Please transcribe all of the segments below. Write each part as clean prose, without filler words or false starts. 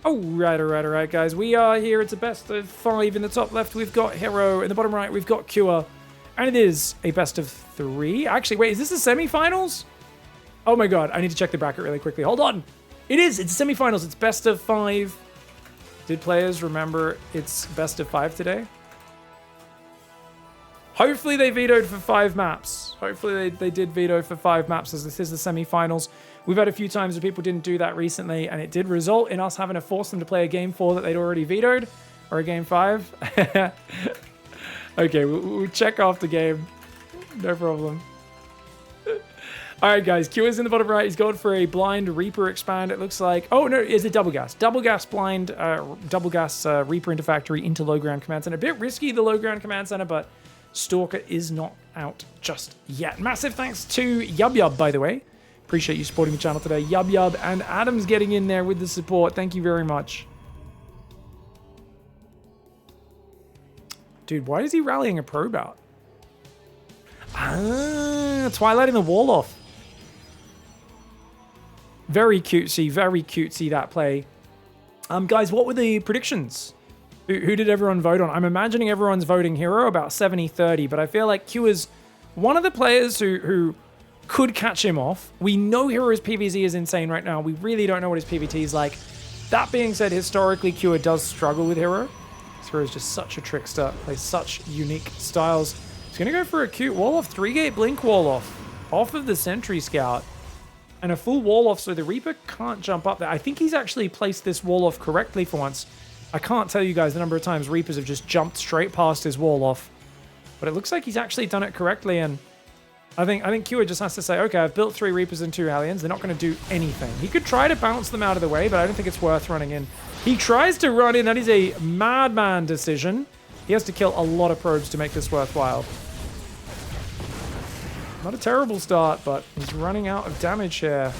All right, guys. We are here. It's a best of 5. In the top left, we've got Hero. In the bottom right, we've got Cure. And it is a best of 3. Actually, wait, is this the semifinals? Oh my god, I need to check the bracket really quickly. Hold on. It is. It's semifinals. It's best of 5. Did players remember it's best of 5 today? Hopefully they vetoed for 5 maps. Hopefully they did veto for 5 maps, as this is the semi-finals. We've had a few times where people didn't do that recently, and it did result in us having to force them to play a game 4 that they'd already vetoed, or a game 5. Okay, we'll check off the game. No problem. Alright guys, Q is in the bottom right. He's going for a blind Reaper expand, it looks like. Oh no, it's a double gas. Double gas blind, double gas Reaper into factory into low ground command center. A bit risky, the low ground command center, but Stalker is not out just yet. Massive thanks to Yub, by the way. Appreciate you supporting the channel today. Yub, and Adam's getting in there with the support. Thank you very much. Dude, why is he rallying a probe out? Ah, Twilighting the wall off. Very cutesy that play. Guys, what were the predictions? Who did everyone vote on? I'm imagining everyone's voting Hero, about 70-30, but I feel like Q is one of the players who could catch him off. We know Hero's PvZ is insane right now. We really don't know what his PvT is like. That being said, historically, Q does struggle with Hero. Hero is just such a trickster, plays such unique styles. He's going to go for a cute wall-off, 3-gate blink wall-off, off of the Sentry Scout. And a full wall-off, so the Reaper can't jump up there. I think he's actually placed this wall-off correctly for once. I can't tell you guys the number of times Reapers have just jumped straight past his wall-off. But it looks like he's actually done it correctly, and I think Q just has to say, okay, I've built 3 Reapers and 2 Hellions. They're not going to do anything. He could try to bounce them out of the way, but I don't think it's worth running in. He tries to run in. That is a madman decision. He has to kill a lot of probes to make this worthwhile. Not a terrible start, but he's running out of damage here.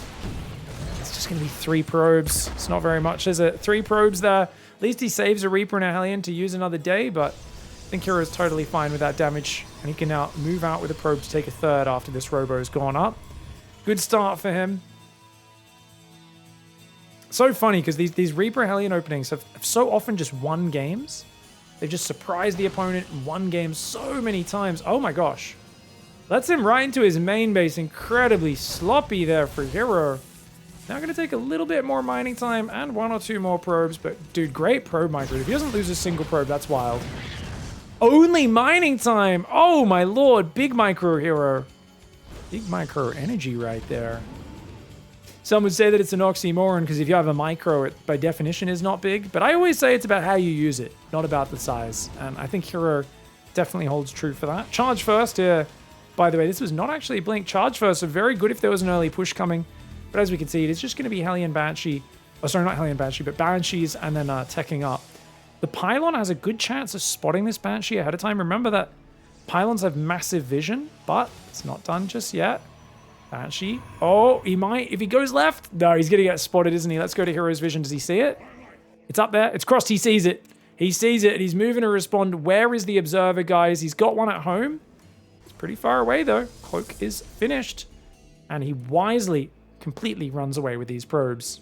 It's just going to be 3 probes. It's not very much, is it? 3 probes there. At least he saves a Reaper and a Hellion to use another day, but I think Hero's totally fine with that damage. And he can now move out with a probe to take a 3rd after this Robo's gone up. Good start for him. So funny, because these Reaper Hellion openings have so often just won games. They've just surprised the opponent and won games so many times. Oh my gosh. Lets him right into his main base. Incredibly sloppy there for Hero. Now going to take a little bit more mining time and 1 or 2 more probes. But dude, great probe micro. If he doesn't lose a single probe, that's wild. Only mining time. Oh my lord. Big micro Hero. Big micro energy right there. Some would say that it's an oxymoron because if you have a micro, it by definition is not big. But I always say it's about how you use it, not about the size. And I think Hero definitely holds true for that. Charge first here. By the way, this was not actually Blink. Charge first, so very good if there was an early push coming. But as we can see, it is just going to be Hellion Banshee. Oh, sorry, not Hellion Banshee, but Banshees and then teching up. The Pylon has a good chance of spotting this Banshee ahead of time. Remember that Pylons have massive vision, but it's not done just yet. Banshee. Oh, he might. If he goes left. No, he's going to get spotted, isn't he? Let's go to Hero's Vision. Does he see it? It's up there. It's crossed. He sees it. He sees it, and he's moving to respond. Where is the Observer, guys? He's got one at home. It's pretty far away, though. Cloak is finished. And he wisely, completely runs away with these probes.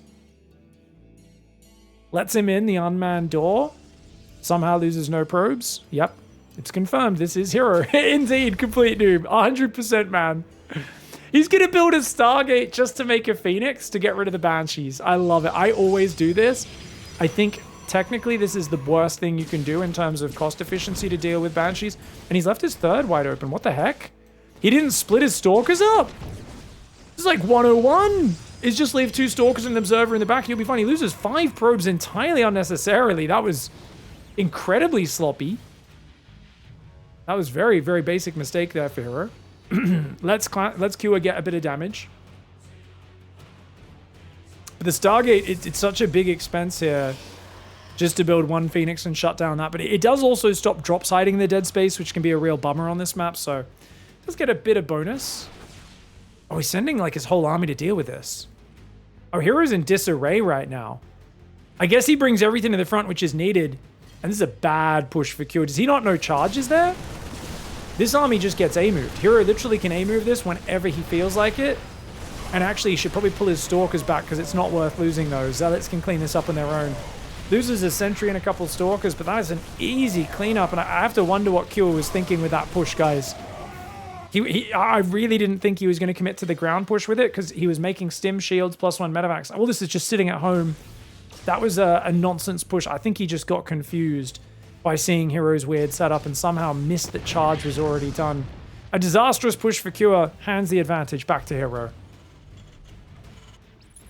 Lets him in the unmanned door. Somehow loses no probes. Yep. It's confirmed. This is Hero. Indeed, complete noob. 100%, man. He's going to build a Stargate just to make a Phoenix to get rid of the Banshees. I love it. I always do this. I think technically this is the worst thing you can do in terms of cost efficiency to deal with Banshees. And he's left his 3rd wide open. What the heck? He didn't split his Stalkers up. This is like 101. Is just leave 2 Stalkers and an Observer in the back and you'll be fine. He loses 5 probes entirely unnecessarily. That was incredibly sloppy. That was very, very basic mistake there for Hero. Let's Q get a bit of damage. But the Stargate, it's such a big expense here just to build 1 Phoenix and shut down that. But it does also stop drop siding the dead space, which can be a real bummer on this map. So let's get a bit of bonus. Oh, he's sending like his whole army to deal with this. Oh, Hero's in disarray right now. I guess he brings everything to the front, which is needed. And this is a bad push for Q. Does he not know charges there? This army just gets A-moved. Hero literally can A-move this whenever he feels like it. And actually, he should probably pull his Stalkers back because it's not worth losing those. Zealots can clean this up on their own. Loses a Sentry and a couple Stalkers, but that is an easy cleanup. And I have to wonder what Kua was thinking with that push, guys. I really didn't think he was going to commit to the ground push with it because he was making stim shields +1 medevacs. All this is just sitting at home. That was a nonsense push. I think he just got confused by seeing Hero's weird setup and somehow missed that charge was already done. A disastrous push for Kua hands the advantage back to Hero.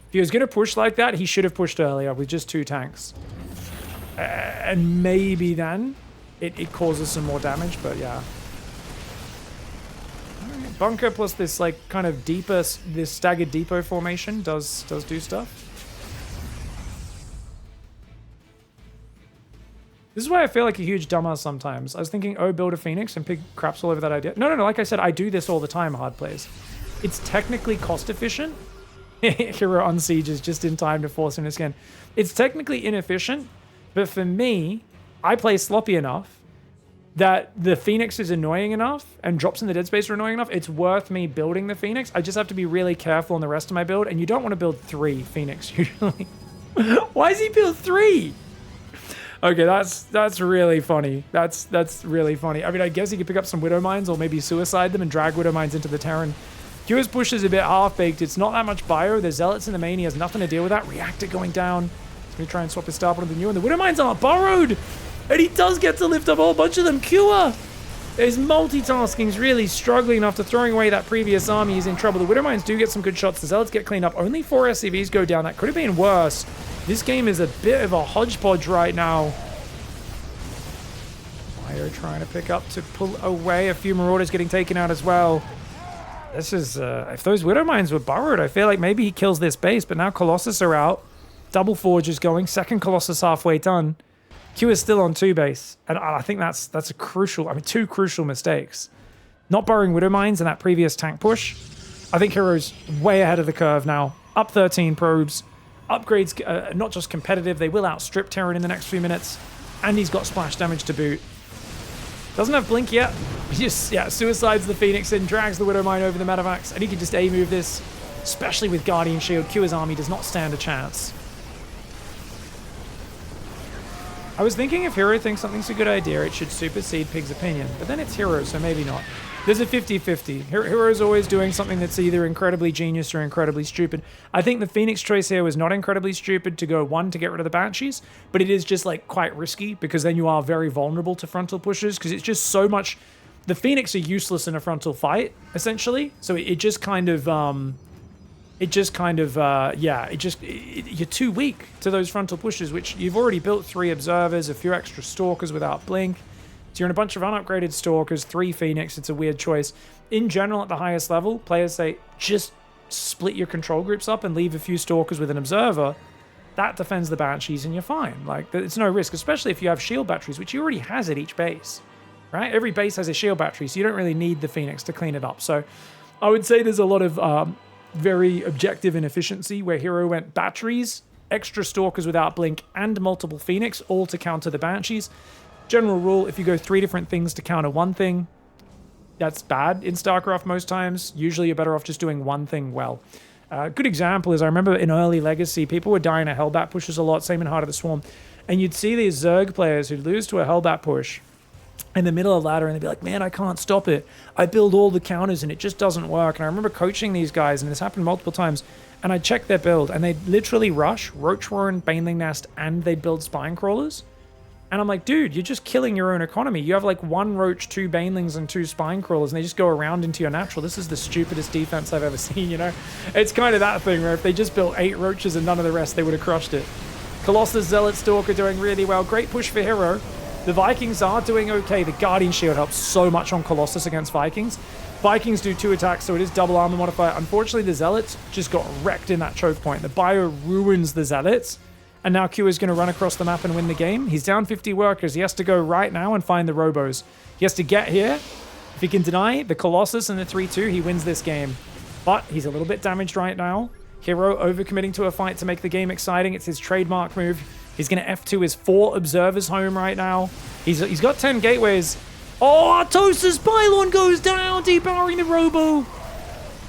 If he was going to push like that, he should have pushed earlier with just 2 tanks. And maybe then it causes some more damage, but yeah. Bunker plus this like kind of deeper, this staggered depot formation does do stuff. This is why I feel like a huge dumbass sometimes. I was thinking, oh, build a Phoenix and pig craps all over that idea. No, like I said, I do this all the time, hard plays. It's technically cost efficient. Hero on siege is just in time to force him to scan. It's technically inefficient, but for me, I play sloppy enough that the Phoenix is annoying enough and drops in the dead space are annoying enough. It's worth me building the Phoenix. I just have to be really careful in the rest of my build, and you don't want to build 3 Phoenix usually. Why does he build 3? Okay, that's really funny. That's really funny. I mean, I guess he could pick up some Widow Mines or maybe suicide them and drag Widow Mines into the Terran. Kua's push is a bit half-baked. It's not that much bio. There's Zealots in the main. He has nothing to deal with that. Reactor going down. He's going to try and swap his Star Pod on the new one. The Widow Mines aren't borrowed. And he does get to lift up a whole bunch of them. Kua! His multitasking's really struggling after throwing away that previous army. He's in trouble. The Widow Mines do get some good shots. The Zealots get cleaned up. Only 4 SCVs go down. That could have been worse. This game is a bit of a hodgepodge right now. Bio trying to pick up to pull away. A few Marauders getting taken out as well. This is, if those Widow Mines were borrowed, I feel like maybe he kills this base, but now Colossus are out. Double Forge is going. Second Colossus halfway done. Q is still on 2 base. And I think that's a crucial, 2 crucial mistakes. Not borrowing Widow Mines in that previous tank push. I think Hero's way ahead of the curve now. Up 13 probes. Upgrades, not just competitive, they will outstrip Terran in the next few minutes. And he's got splash damage to boot. Doesn't have blink yet. He just, suicides the Phoenix and drags the Widow Mine over the medevacs. And he can just A-move this, especially with Guardian Shield. Kua's army does not stand a chance. I was thinking if Hero thinks something's a good idea, it should supersede Pig's opinion. But then it's Hero, so maybe not. There's a 50-50. Hero's always doing something that's either incredibly genius or incredibly stupid. I think the Phoenix choice here was not incredibly stupid to go 1 to get rid of the Banshees, but it is just like quite risky because then you are very vulnerable to frontal pushes because it's just so much... The Phoenix are useless in a frontal fight, essentially. So you're too weak to those frontal pushes, which you've already built 3 Observers, a few extra Stalkers without blink. So you're in a bunch of unupgraded Stalkers, 3 Phoenix. It's a weird choice. In general, at the highest level, players say, just split your control groups up and leave a few Stalkers with an Observer. That defends the Banshees and you're fine. Like, it's no risk, especially if you have shield batteries, which you already has at each base, right? Every base has a shield battery, so you don't really need the Phoenix to clean it up. So I would say there's a lot of very objective inefficiency where Hero went batteries, extra Stalkers without blink, and multiple Phoenix, all to counter the Banshees. General rule, if you go 3 different things to counter one thing, that's bad in StarCraft most times. Usually you're better off just doing one thing well. Good example is I remember in early Legacy, people were dying to Hellbat pushes a lot, same in Heart of the Swarm. And you'd see these Zerg players who'd lose to a Hellbat push in the middle of the ladder and they'd be like, man, I can't stop it. I build all the counters and it just doesn't work. And I remember coaching these guys, and this happened multiple times, and I'd check their build and they'd literally rush Roach Warren, Baneling Nest, and they'd build Spine Crawlers. And I'm like, dude, you're just killing your own economy. You have like 1 Roach, 2 Banelings, and 2 Spine Crawlers, and they just go around into your natural. This is the stupidest defense I've ever seen, you know? It's kind of that thing where if they just built 8 Roaches and none of the rest, they would have crushed it. Colossus, Zealot, Stalker doing really well. Great push for Hero. The Vikings are doing okay. The Guardian Shield helps so much on Colossus against Vikings. Vikings do 2 attacks, so it is double armor modifier. Unfortunately, the Zealots just got wrecked in that choke point. The bio ruins the Zealots. And now Q is going to run across the map and win the game. He's down 50 workers. He has to go right now and find the Robos. He has to get here. If he can deny the Colossus and the 3-2, he wins this game. But he's a little bit damaged right now. Hero overcommitting to a fight to make the game exciting. It's his trademark move. He's going to F2 his 4 Observers home right now. He's got 10 gateways. Oh, Artosis Pylon goes down, depowering the Robo.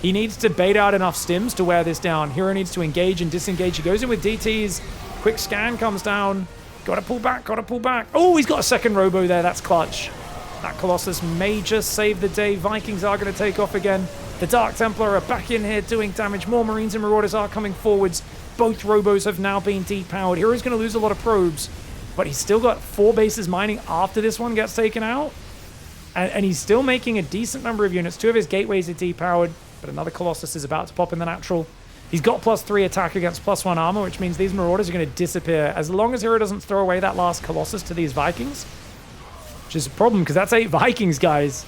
He needs to bait out enough stims to wear this down. Hero needs to engage and disengage. He goes in with DTs. Quick scan comes down. Gotta pull back, gotta pull back. Oh, he's got a second Robo there. That's clutch. That Colossus may just save the day. Vikings are going to take off again. The Dark Templar are back in here doing damage. More Marines and Marauders are coming forwards. Both Robos have now been depowered. Hero's going to lose a lot of probes, but he's still got 4 bases mining after this one gets taken out. And he's still making a decent number of units. 2 of his gateways are depowered, but another Colossus is about to pop in the natural. He's got +3 attack against +1 armor, which means these Marauders are going to disappear. As long as Hero doesn't throw away that last Colossus to these Vikings, which is a problem because that's 8 Vikings, guys.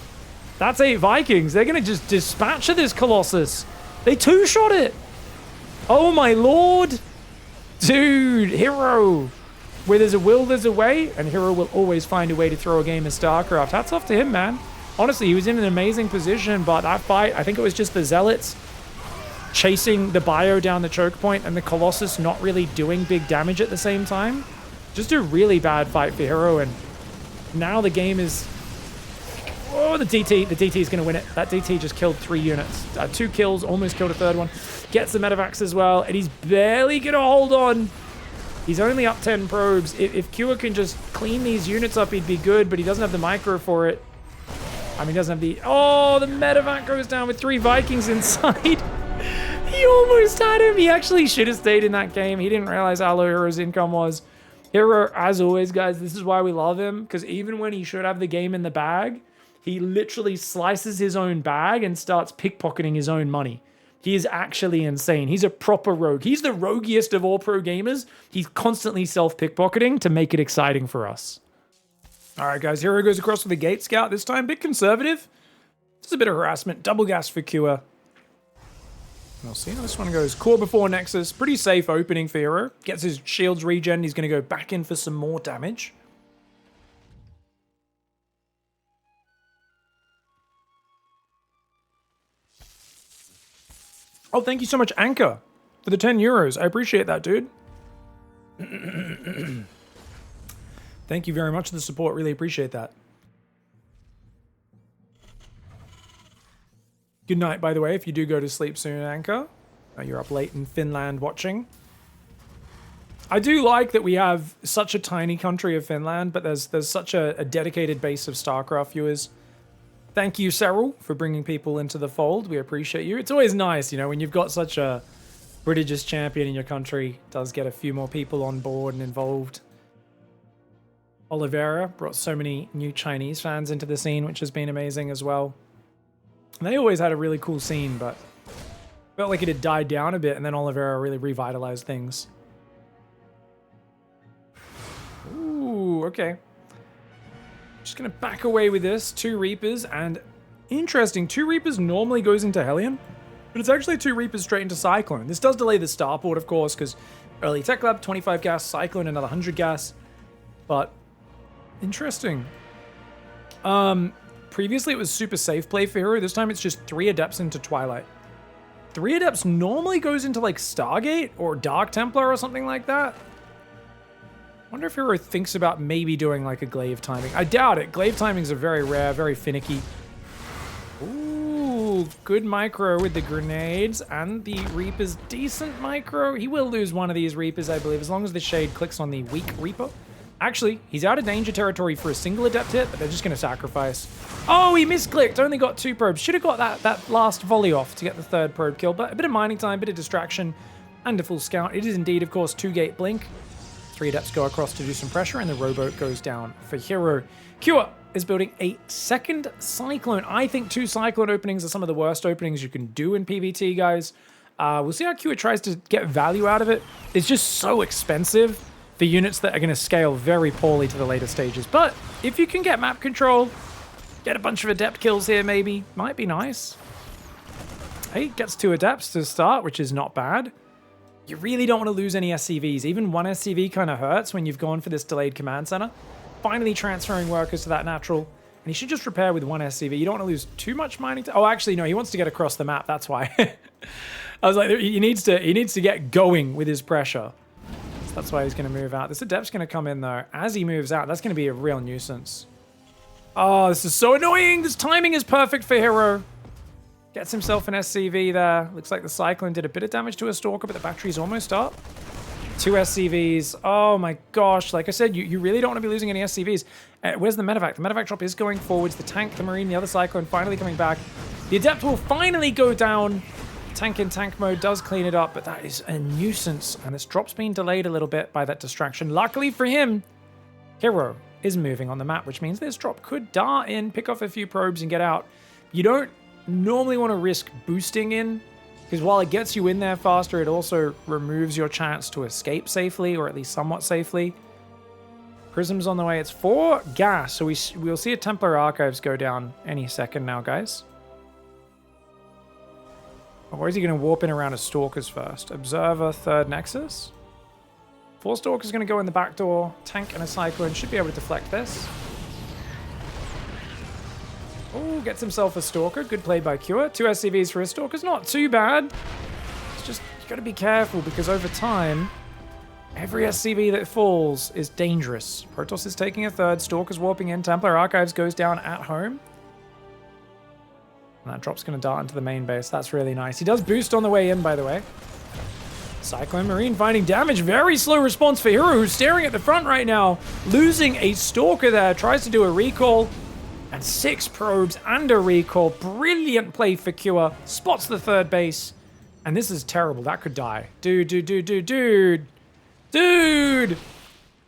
That's 8 Vikings. They're going to just dispatch this Colossus. They 2-shot it. Oh, my lord. Dude, Hero. Where there's a will, there's a way, and Hero will always find a way to throw a game in StarCraft. Hats off to him, man. Honestly, he was in an amazing position, but that fight, I think it was just the Zealots chasing the bio down the choke point and the Colossus not really doing big damage at the same time. Just a really bad fight for Hero, and now the game is... Oh, the DT is going to win it. That DT just killed 3 units. 2 kills, almost killed a 3rd one. Gets the Medivacs as well, and he's barely going to hold on. He's only up 10 probes. If Kua can just clean these units up, he'd be good, but he doesn't have the micro for it. I mean, he doesn't have the... Oh, the Medivac goes down with 3 Vikings inside. He almost had him. He actually should have stayed in that game. He didn't realize how low Hero's income was. Hero, as always, guys, this is why we love him, because even when he should have the game in the bag, he literally slices his own bag and starts pickpocketing his own money. He is actually insane. He's a proper rogue. He's the roguiest of all pro gamers. He's constantly self-pickpocketing to make it exciting for us. All right, guys, Hero goes across with a Gate Scout. This time, a bit conservative. Just a bit of harassment. Double gas for Kua. We'll see how this one goes. Core before Nexus. Pretty safe opening for Hero. Gets his shields regen. He's going to go back in for some more damage. Oh, thank you so much, Anchor, for the 10 euros. I appreciate that, dude. Thank you very much for the support. Really appreciate that. Good night, by the way, if you do go to sleep soon, Anchor. You're up late in Finland watching. I do like that we have such a tiny country of Finland, but there's such a dedicated base of StarCraft viewers. Thank you, Cyril, for bringing people into the fold. We appreciate you. It's always nice, you know, when you've got such a prodigious champion in your country, it does get a few more people on board and involved. Oliveira brought so many new Chinese fans into the scene, which has been amazing as well. They always had a really cool scene, but felt like it had died down a bit, and then Oliveira really revitalized things. Ooh, okay. Just going to back away with this. 2 Reapers, and interesting, 2 Reapers normally goes into Hellion, but it's actually 2 Reapers straight into Cyclone. This does delay the starport, of course, because early Tech Lab, 25 gas, Cyclone, another 100 gas, but interesting. Previously, it was super safe play for Hero. This time, it's just 3 Adepts into Twilight. 3 Adepts normally goes into, like, Stargate or Dark Templar or something like that. I wonder if Hero thinks about maybe doing, like, a Glaive timing. I doubt it. Glaive timings are very rare, very finicky. Ooh, good micro with the grenades, and the Reaper's decent micro. He will lose one of these Reapers, I believe, as long as the Shade clicks on the weak Reaper. Actually, he's out of danger territory for a single Adept hit, but they're just going to sacrifice. Oh, he misclicked. Only got 2 probes. Should have got that last volley off to get the 3rd probe kill, but a bit of mining time, a bit of distraction, and a full scout. It is indeed, of course, 2-gate blink. 3 Adepts go across to do some pressure, and the rowboat goes down for Hero. Kua is building a 2nd Cyclone. I think 2 Cyclone openings are some of the worst openings you can do in PvT, guys. We'll see how Kua tries to get value out of it. It's just so expensive for units that are going to scale very poorly to the later stages. But if you can get map control, get a bunch of Adept kills here maybe, might be nice. Hey, gets 2 Adepts to start, which is not bad. You really don't want to lose any SCVs. Even 1 SCV kind of hurts when you've gone for this delayed command center. Finally transferring workers to that natural. And he should just repair with 1 SCV. You don't want to lose too much mining. Oh, actually, no, he wants to get across the map. That's why. I was like, he needs to get going with his pressure. That's why he's going to move out. This Adept's going to come in, though. As he moves out, that's going to be a real nuisance. Oh, this is so annoying. This timing is perfect for Hero. Gets himself an SCV there. Looks like the Cyclone did a bit of damage to a Stalker, but the battery's almost up. 2 SCVs. Oh my gosh. Like I said, you really don't want to be losing any SCVs. Where's the medevac? The medevac drop is going forwards. The tank, the Marine, the other Cyclone finally coming back. The Adept will finally go down. Tank in tank mode does clean it up, but that is a nuisance. And this drop's been delayed a little bit by that distraction. Luckily for him, Hero is moving on the map, which means this drop could dart in, pick off a few probes, and get out. You don't normally want to risk boosting in, because while it gets you in there faster, it also removes your chance to escape safely, or at least somewhat safely. Prism's on the way. It's 4 gas, so we'll see a Templar Archives go down any second now, guys. Or is he going to warp in around his Stalkers first? Observer, 3rd Nexus. 4 Stalkers going to go in the back door. Tank and a Cyclone should be able to deflect this. Oh, gets himself a Stalker. Good play by Cure. 2 SCVs for his Stalkers. Not too bad. It's just, you got to be careful because over time, every SCV that falls is dangerous. Protoss is taking a 3rd. Stalker's warping in. Templar Archives goes down at home. And that drop's going to dart into the main base. That's really nice. He does boost on the way in, by the way. Cyclone Marine finding damage. Very slow response for Hero, who's staring at the front right now. Losing a Stalker there. Tries to do a recall. And 6 probes and a recall. Brilliant play for Cure. Spots the 3rd base. And this is terrible. That could die. Dude.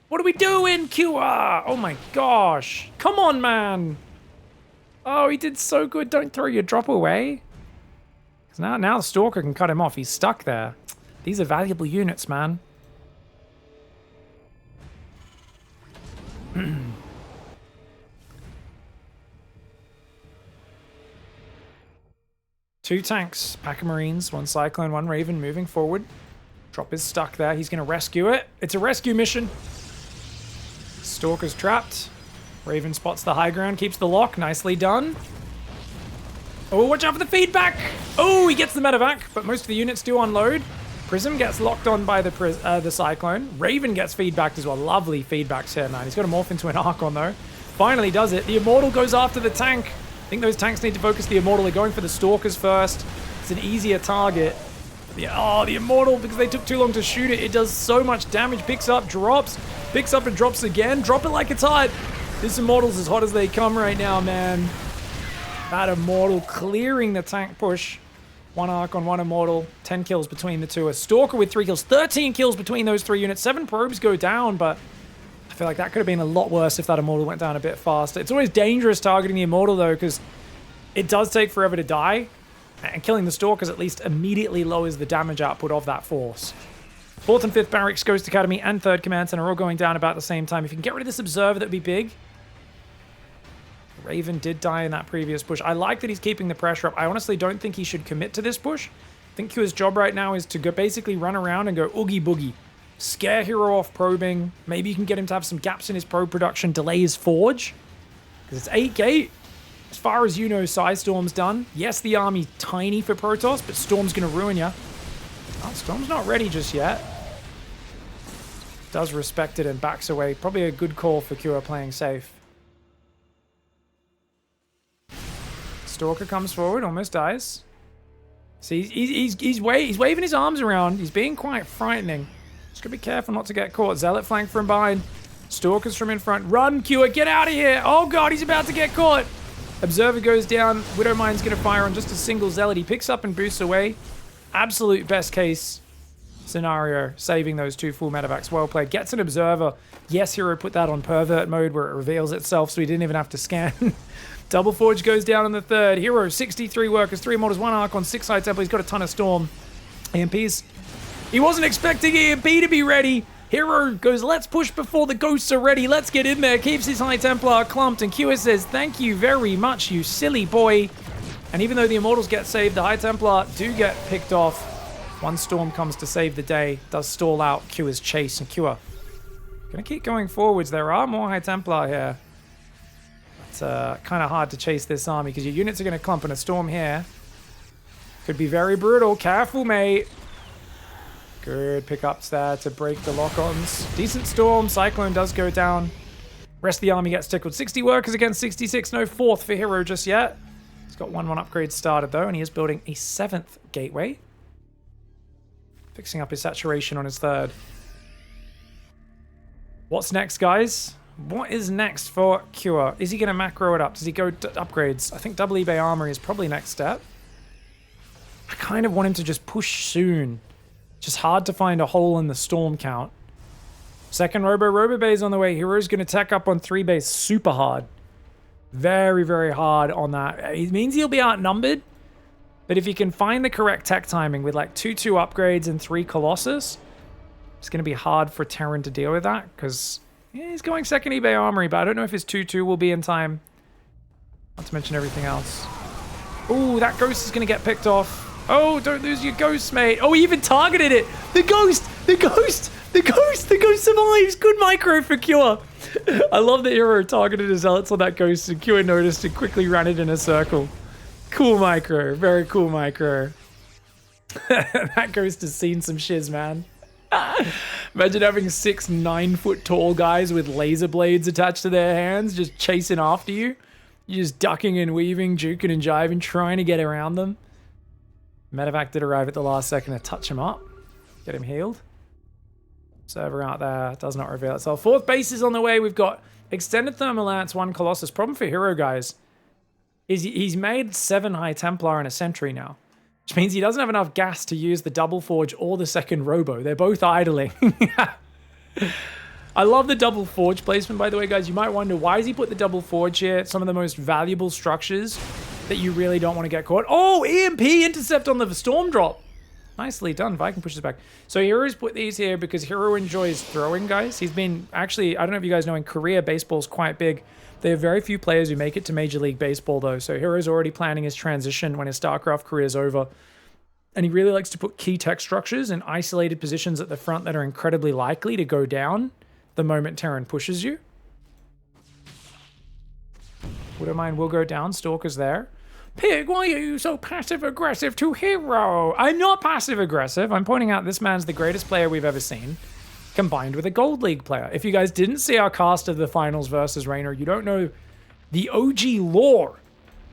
What are we doing, Cure? Oh my gosh. Come on, man. Oh, he did so good. Don't throw your drop away. Because now the Stalker can cut him off. He's stuck there. These are valuable units, man. 2 tanks, pack of Marines, 1 Cyclone, 1 Raven moving forward. Drop is stuck there. He's going to rescue it. It's a rescue mission. Stalker's trapped. Raven spots the high ground, keeps the lock. Nicely done. Oh, watch out for the feedback. Oh, he gets the medevac, but most of the units do unload. Prism gets locked on by the Cyclone. Raven gets feedbacked as well. Lovely feedbacks here, man. He's got to morph into an Archon, though. Finally does it. The Immortal goes after the tank. I think those tanks need to focus the Immortal. They're going for the Stalkers first. It's an easier target. The Immortal, because they took too long to shoot it, it does so much damage. Picks up, drops, picks up and drops again. Drop it like it's hot. This Immortal's as hot as they come right now, man. That Immortal clearing the tank push. 1 Archon, 1 Immortal. 10 kills between the two. A Stalker with 3 kills. 13 kills between those 3 units. 7 probes go down, but I feel like that could have been a lot worse if that Immortal went down a bit faster. It's always dangerous targeting the Immortal, though, because it does take forever to die. And killing the Stalkers at least immediately lowers the damage output of that force. 4th and 5th Barracks, Ghost Academy, and 3rd Command Center are all going down about the same time. If you can get rid of this Observer, that would be big. Raven did die in that previous push. I like that he's keeping the pressure up. I honestly don't think he should commit to this push. I think Q's job right now is to go basically run around and go oogie boogie. Scare Hero off probing. Maybe you can get him to have some gaps in his probe production. Delay his forge. Because it's 8 gate. As far as you know, Storm's done. Yes, the army's tiny for Protoss, but Storm's going to ruin you. Oh, Storm's not ready just yet. Does respect it and backs away. Probably a good call for Q playing safe. Stalker comes forward, almost dies. See, he's waving his arms around. He's being quite frightening. Just gotta be careful not to get caught. Zealot flank from behind. Stalkers from in front. Run, Q, get out of here. Oh god, he's about to get caught. Observer goes down. Widowmine's gonna fire on just a single Zealot. He picks up and boosts away. Absolute best case scenario, saving those 2 full medevacs. Well played. Gets an Observer. Yes, Hero put that on pervert mode where it reveals itself, so he didn't even have to scan. Double Forge goes down on the 3rd. Hero, 63 workers, 3 mortars, 1 Archon, 6 High Templars. He's got a ton of Storm. EMPs. He wasn't expecting EMP to be ready. Hero goes, let's push before the ghosts are ready. Let's get in there. Keeps his High Templar clumped. And QS says, thank you very much, you silly boy. And even though the Immortals get saved, the High Templar do get picked off. 1 Storm comes to save the day. Does stall out Q's chase. And Q gonna keep going forwards. There are more High Templar here. It's kind of hard to chase this army because your units are going to clump in a Storm here. Could be very brutal. Careful, mate. Good pickups there to break the lock-ons. Decent Storm. Cyclone does go down. Rest of the army gets tickled. 60 workers against 66. No 4th for Hero just yet. He's got 1-1 upgrade started though, and he is building a 7th gateway. Fixing up his saturation on his 3rd. What's next, guys? What is next for Cure? Is he going to macro it up? Does he go upgrades? I think double eBay armory is probably next step. I kind of want him to just push soon. Just hard to find a hole in the storm count. Second Robo Bay's on the way. Hero's going to tech up on 3 base super hard. Very, very hard on that. It means he'll be outnumbered. But if you can find the correct tech timing with like 2-2 upgrades and 3 Colossus, it's going to be hard for Terran to deal with that because he's going second eBay armory, but I don't know if his 2-2 will be in time. Not to mention everything else. Ooh, that ghost is going to get picked off. Oh, don't lose your ghost, mate. Oh, he even targeted it. The ghost survives. Good micro for Cure. I love that hero targeted his zealots on that ghost and Cure noticed and quickly ran it in a circle. Cool micro. Very cool micro. That ghost has seen some shiz, man. Imagine having 6 9-foot tall guys with laser blades attached to their hands just chasing after you. You're just ducking and weaving, juking and jiving, trying to get around them. Medevac did arrive at the last second to touch him up. Get him healed. Server out there does not reveal itself. 4th base is on the way. We've got extended thermal lance, 1 Colossus. Problem for hero, guys, is he's made 7 High Templar and a Sentry now. Which means he doesn't have enough gas to use the double forge or the second Robo. They're both idling. I love the double forge placement, by the way, guys. You might wonder, why does he put the double forge here? Some of the most valuable structures that you really don't want to get caught. Oh, EMP intercept on the storm drop. Nicely done. Viking pushes back. So Hero's put these here because Hero enjoys throwing, guys. He's been, actually, I don't know if you guys know, in Korea, baseball's quite big. There are very few players who make it to Major League Baseball, though. So Hero's already planning his transition when his StarCraft career is over. And he really likes to put key tech structures in isolated positions at the front that are incredibly likely to go down the moment Terran pushes you. Widowmine will go down. Stalker's there. Pig, why are you so passive-aggressive to Hero? I'm not passive-aggressive. I'm pointing out this man's the greatest player we've ever seen, combined with a Gold League player. If you guys didn't see our cast of the finals versus Raynor, you don't know the OG lore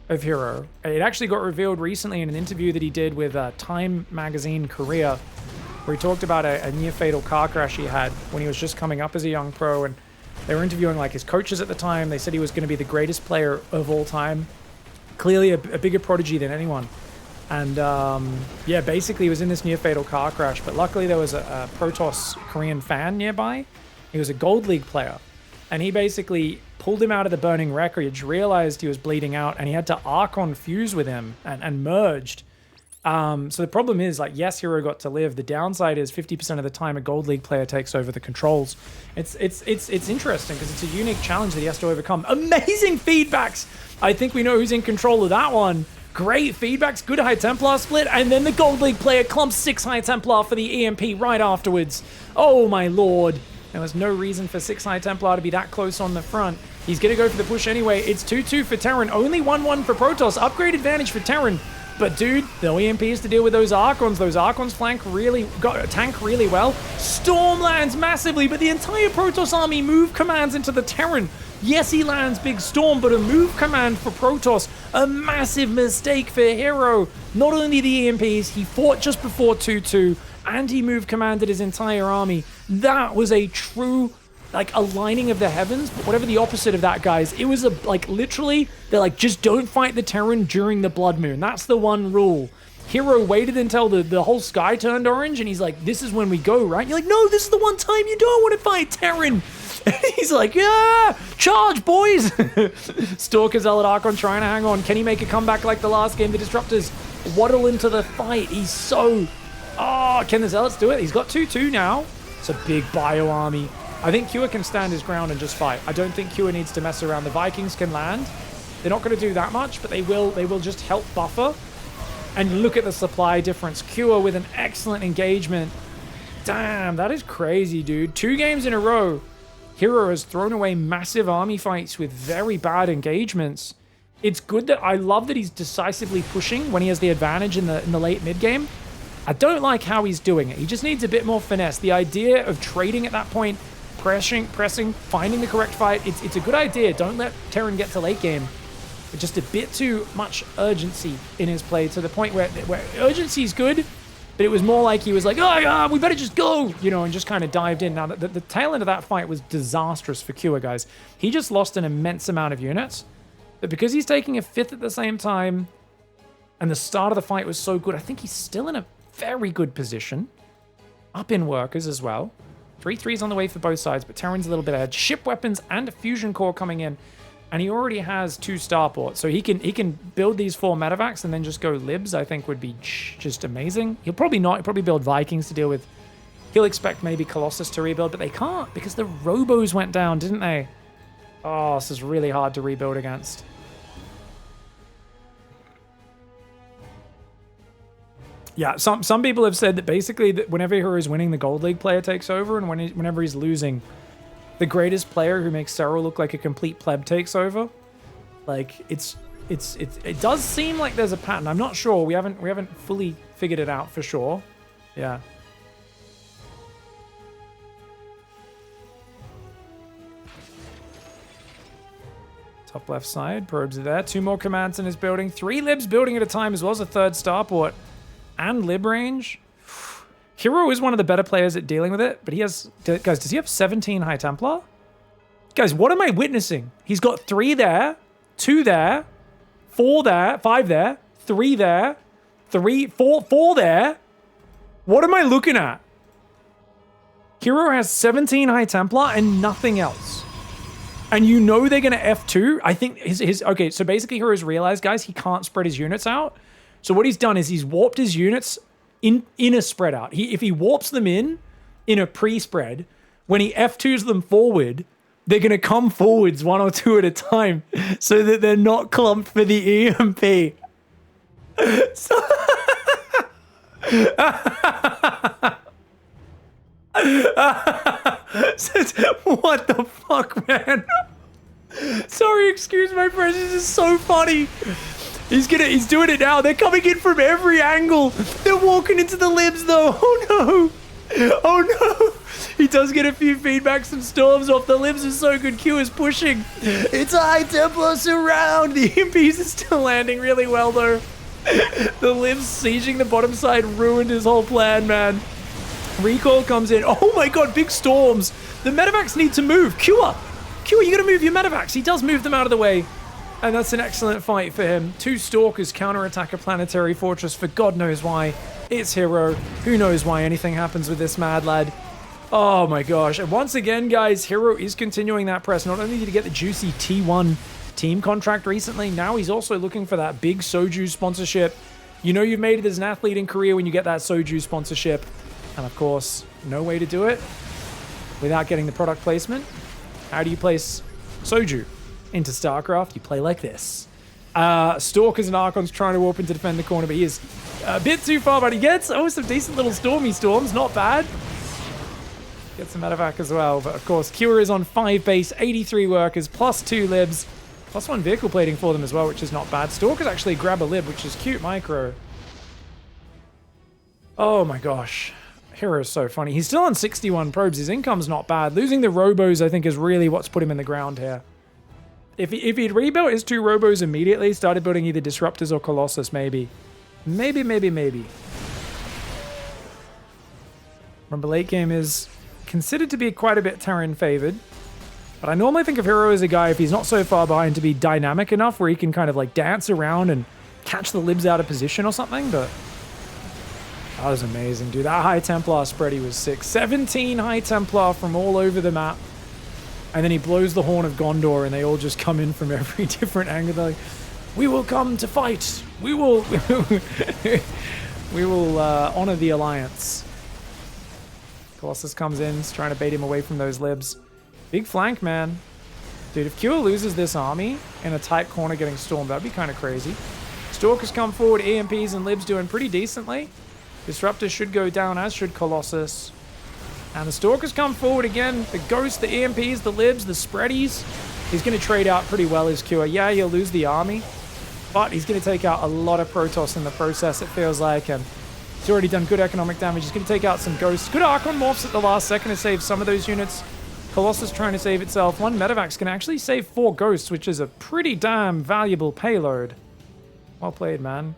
of Hero. It actually got revealed recently in an interview that he did with Time Magazine Korea, where he talked about a near-fatal car crash he had when he was just coming up as a young pro, and they were interviewing like his coaches at the time. They said he was going to be the greatest player of all time. Clearly a bigger prodigy than anyone. And yeah, basically he was in this near-fatal car crash, but luckily there was a Protoss Korean fan nearby. He was a Gold League player. And he basically pulled him out of the burning wreckage, realized he was bleeding out, and he had to Archon fuse with him and merged. So the problem is, like, yes, Hero got to live. The downside is 50% of the time a Gold League player takes over the controls. It's interesting because it's a unique challenge that he has to overcome. Amazing feedbacks! I think we know who's in control of that one. Great feedbacks, good High Templar split, and then the Gold League player clumps 6 High Templar for the EMP right afterwards. Oh my lord. There was no reason for 6 High Templar to be that close on the front. He's going to go for the push anyway. It's 2-2 for Terran, only 1-1 for Protoss. Upgrade advantage for Terran. But dude, the EMP is to deal with those Archons. Those Archons tank really well. Storm lands massively, but the entire Protoss army move commands into the Terran. Yes, he lands big Storm, but a move command for Protoss. A massive mistake for Hero. Not only the EMPs, he fought just before 2-2, and he move commanded his entire army. That was a true, like, aligning of the heavens, but whatever the opposite of that, guys. It was literally, they're like, just don't fight the Terran during the Blood Moon. That's the one rule. Hero waited until the whole sky turned orange, and he's like, this is when we go, right? You're like, no, this is the one time you don't want to fight Terran. He's like, yeah, charge, boys. Stalker Zealot Archon trying to hang on. Can he make a comeback like the last game? The Disruptors waddle into the fight. He's so... Oh, can the Zealots do it? He's got 2-2 now. It's a big bio army. I think Cure can stand his ground and just fight. I don't think Cure needs to mess around. The Vikings can land. They're not going to do that much, but they will just help buffer. And look at the supply difference. Cure with an excellent engagement. Damn, that is crazy, dude. 2 games in a row. Hero has thrown away massive army fights with very bad engagements. It's good that I love that he's decisively pushing when he has the advantage in the late mid game. I don't like how he's doing it. He just needs a bit more finesse. The idea of trading at that point, pressing, finding the correct fight, it's a good idea. Don't let Terran get to late game. But just a bit too much urgency in his play to the point where urgency is good, but it was more like he was like, oh, yeah, we better just go, you know, and just kind of dived in. Now, the tail end of that fight was disastrous for Kua, guys. He just lost an immense amount of units, but because he's taking a 5th at the same time, and the start of the fight was so good, I think he's still in a very good position. Up in workers as well. 3-3s on the way for both sides, but Terran's a little bit ahead. Ship weapons and a fusion core coming in. And he already has 2 starports, so he can build these 4 medevacs and then just go libs. I think would be just amazing. He'll probably not. He'll probably build Vikings to deal with. He'll expect maybe Colossus to rebuild, but they can't because the Robos went down, didn't they? Oh, this is really hard to rebuild against. Yeah, some people have said that basically that whenever Hero is winning, the Gold League player takes over, and whenever he's losing, the greatest player who makes Serral look like a complete pleb takes over. Like it does seem like there's a pattern. I'm not sure. We haven't fully figured it out for sure. Yeah. Top left side, probes are there. 2 more commands in his building. 3 libs building at a time, as well as a 3rd starport and lib range. Hero is one of the better players at dealing with it, but he has... Guys, does he have 17 High Templar? Guys, what am I witnessing? He's got 3 there, 2 there, 4 there, 5 there, 3 there, 4 there. What am I looking at? Hero has 17 High Templar and nothing else. And you know they're going to F2. I think his... Okay, so basically Hero's realized, guys, he can't spread his units out. So what he's done is he's warped his units in a spread out. If he warps them in a pre-spread, when he F2s them forward, they're going to come forwards 1 or 2 at a time so that they're not clumped for the EMP. So what the fuck, man? Sorry, excuse my French. This is so funny. He's doing it now. They're coming in from every angle. They're walking into the libs though. Oh no. Oh no. He does get a few feedbacks and storms off. The libs are so good. Q is pushing. It's a High Templar surround. The EMPs are still landing really well though. The libs sieging the bottom side ruined his whole plan, man. Recoil comes in. Oh my god, big storms. The medevacs need to move. Q, you gotta move your medevacs. He does move them out of the way. And that's an excellent fight for him. 2 Stalkers counterattack a planetary fortress for God knows why. It's Hero. Who knows why anything happens with this mad lad. Oh my gosh. And once again, guys, Hero is continuing that press. Not only did he get the juicy T1 team contract recently, now he's also looking for that big Soju sponsorship. You know you've made it as an athlete in Korea when you get that Soju sponsorship. And of course, no way to do it without getting the product placement. How do you place Soju into StarCraft? You play like this. Stalkers and Archons trying to warp in to defend the corner, but he is a bit too far, but he gets some decent little stormy storms. Not bad. Gets some medevac as well, but of course, Cure is on 5 base, 83 workers, plus 2 libs, plus 1 vehicle plating for them as well, which is not bad. Stalkers actually grab a lib, which is cute micro. Oh my gosh. Hero is so funny. He's still on 61 probes. His income's not bad. Losing the Robos, I think, is really what's put him in the ground here. If he'd rebuilt his 2 Robos immediately, started building either Disruptors or Colossus, maybe. Maybe. Remember, late game is considered to be quite a bit Terran favored. But I normally think of Hero as a guy, if he's not so far behind, to be dynamic enough where he can kind of like dance around and catch the libs out of position or something, but that was amazing, dude. That High Templar spready was sick. 17 High Templar from all over the map. And then he blows the horn of Gondor and they all just come in from every different angle. They're like, we will come to fight. We will honor the alliance. Colossus comes in, trying to bait him away from those libs. Big flank, man. Dude, if Kua loses this army in a tight corner getting stormed, that'd be kind of crazy. Stalkers come forward, EMPs and libs doing pretty decently. Disruptors should go down, as should Colossus. And the Stalkers come forward again. The Ghosts, the EMPs, the libs, the spreadies. He's going to trade out pretty well, his Kua. Yeah, he'll lose the army, but he's going to take out a lot of Protoss in the process, it feels like. And he's already done good economic damage. He's going to take out some Ghosts. Good Archon morphs at the last second to save some of those units. Colossus trying to save itself. One Medivacs can actually save 4 ghosts, which is a pretty damn valuable payload. Well played, man.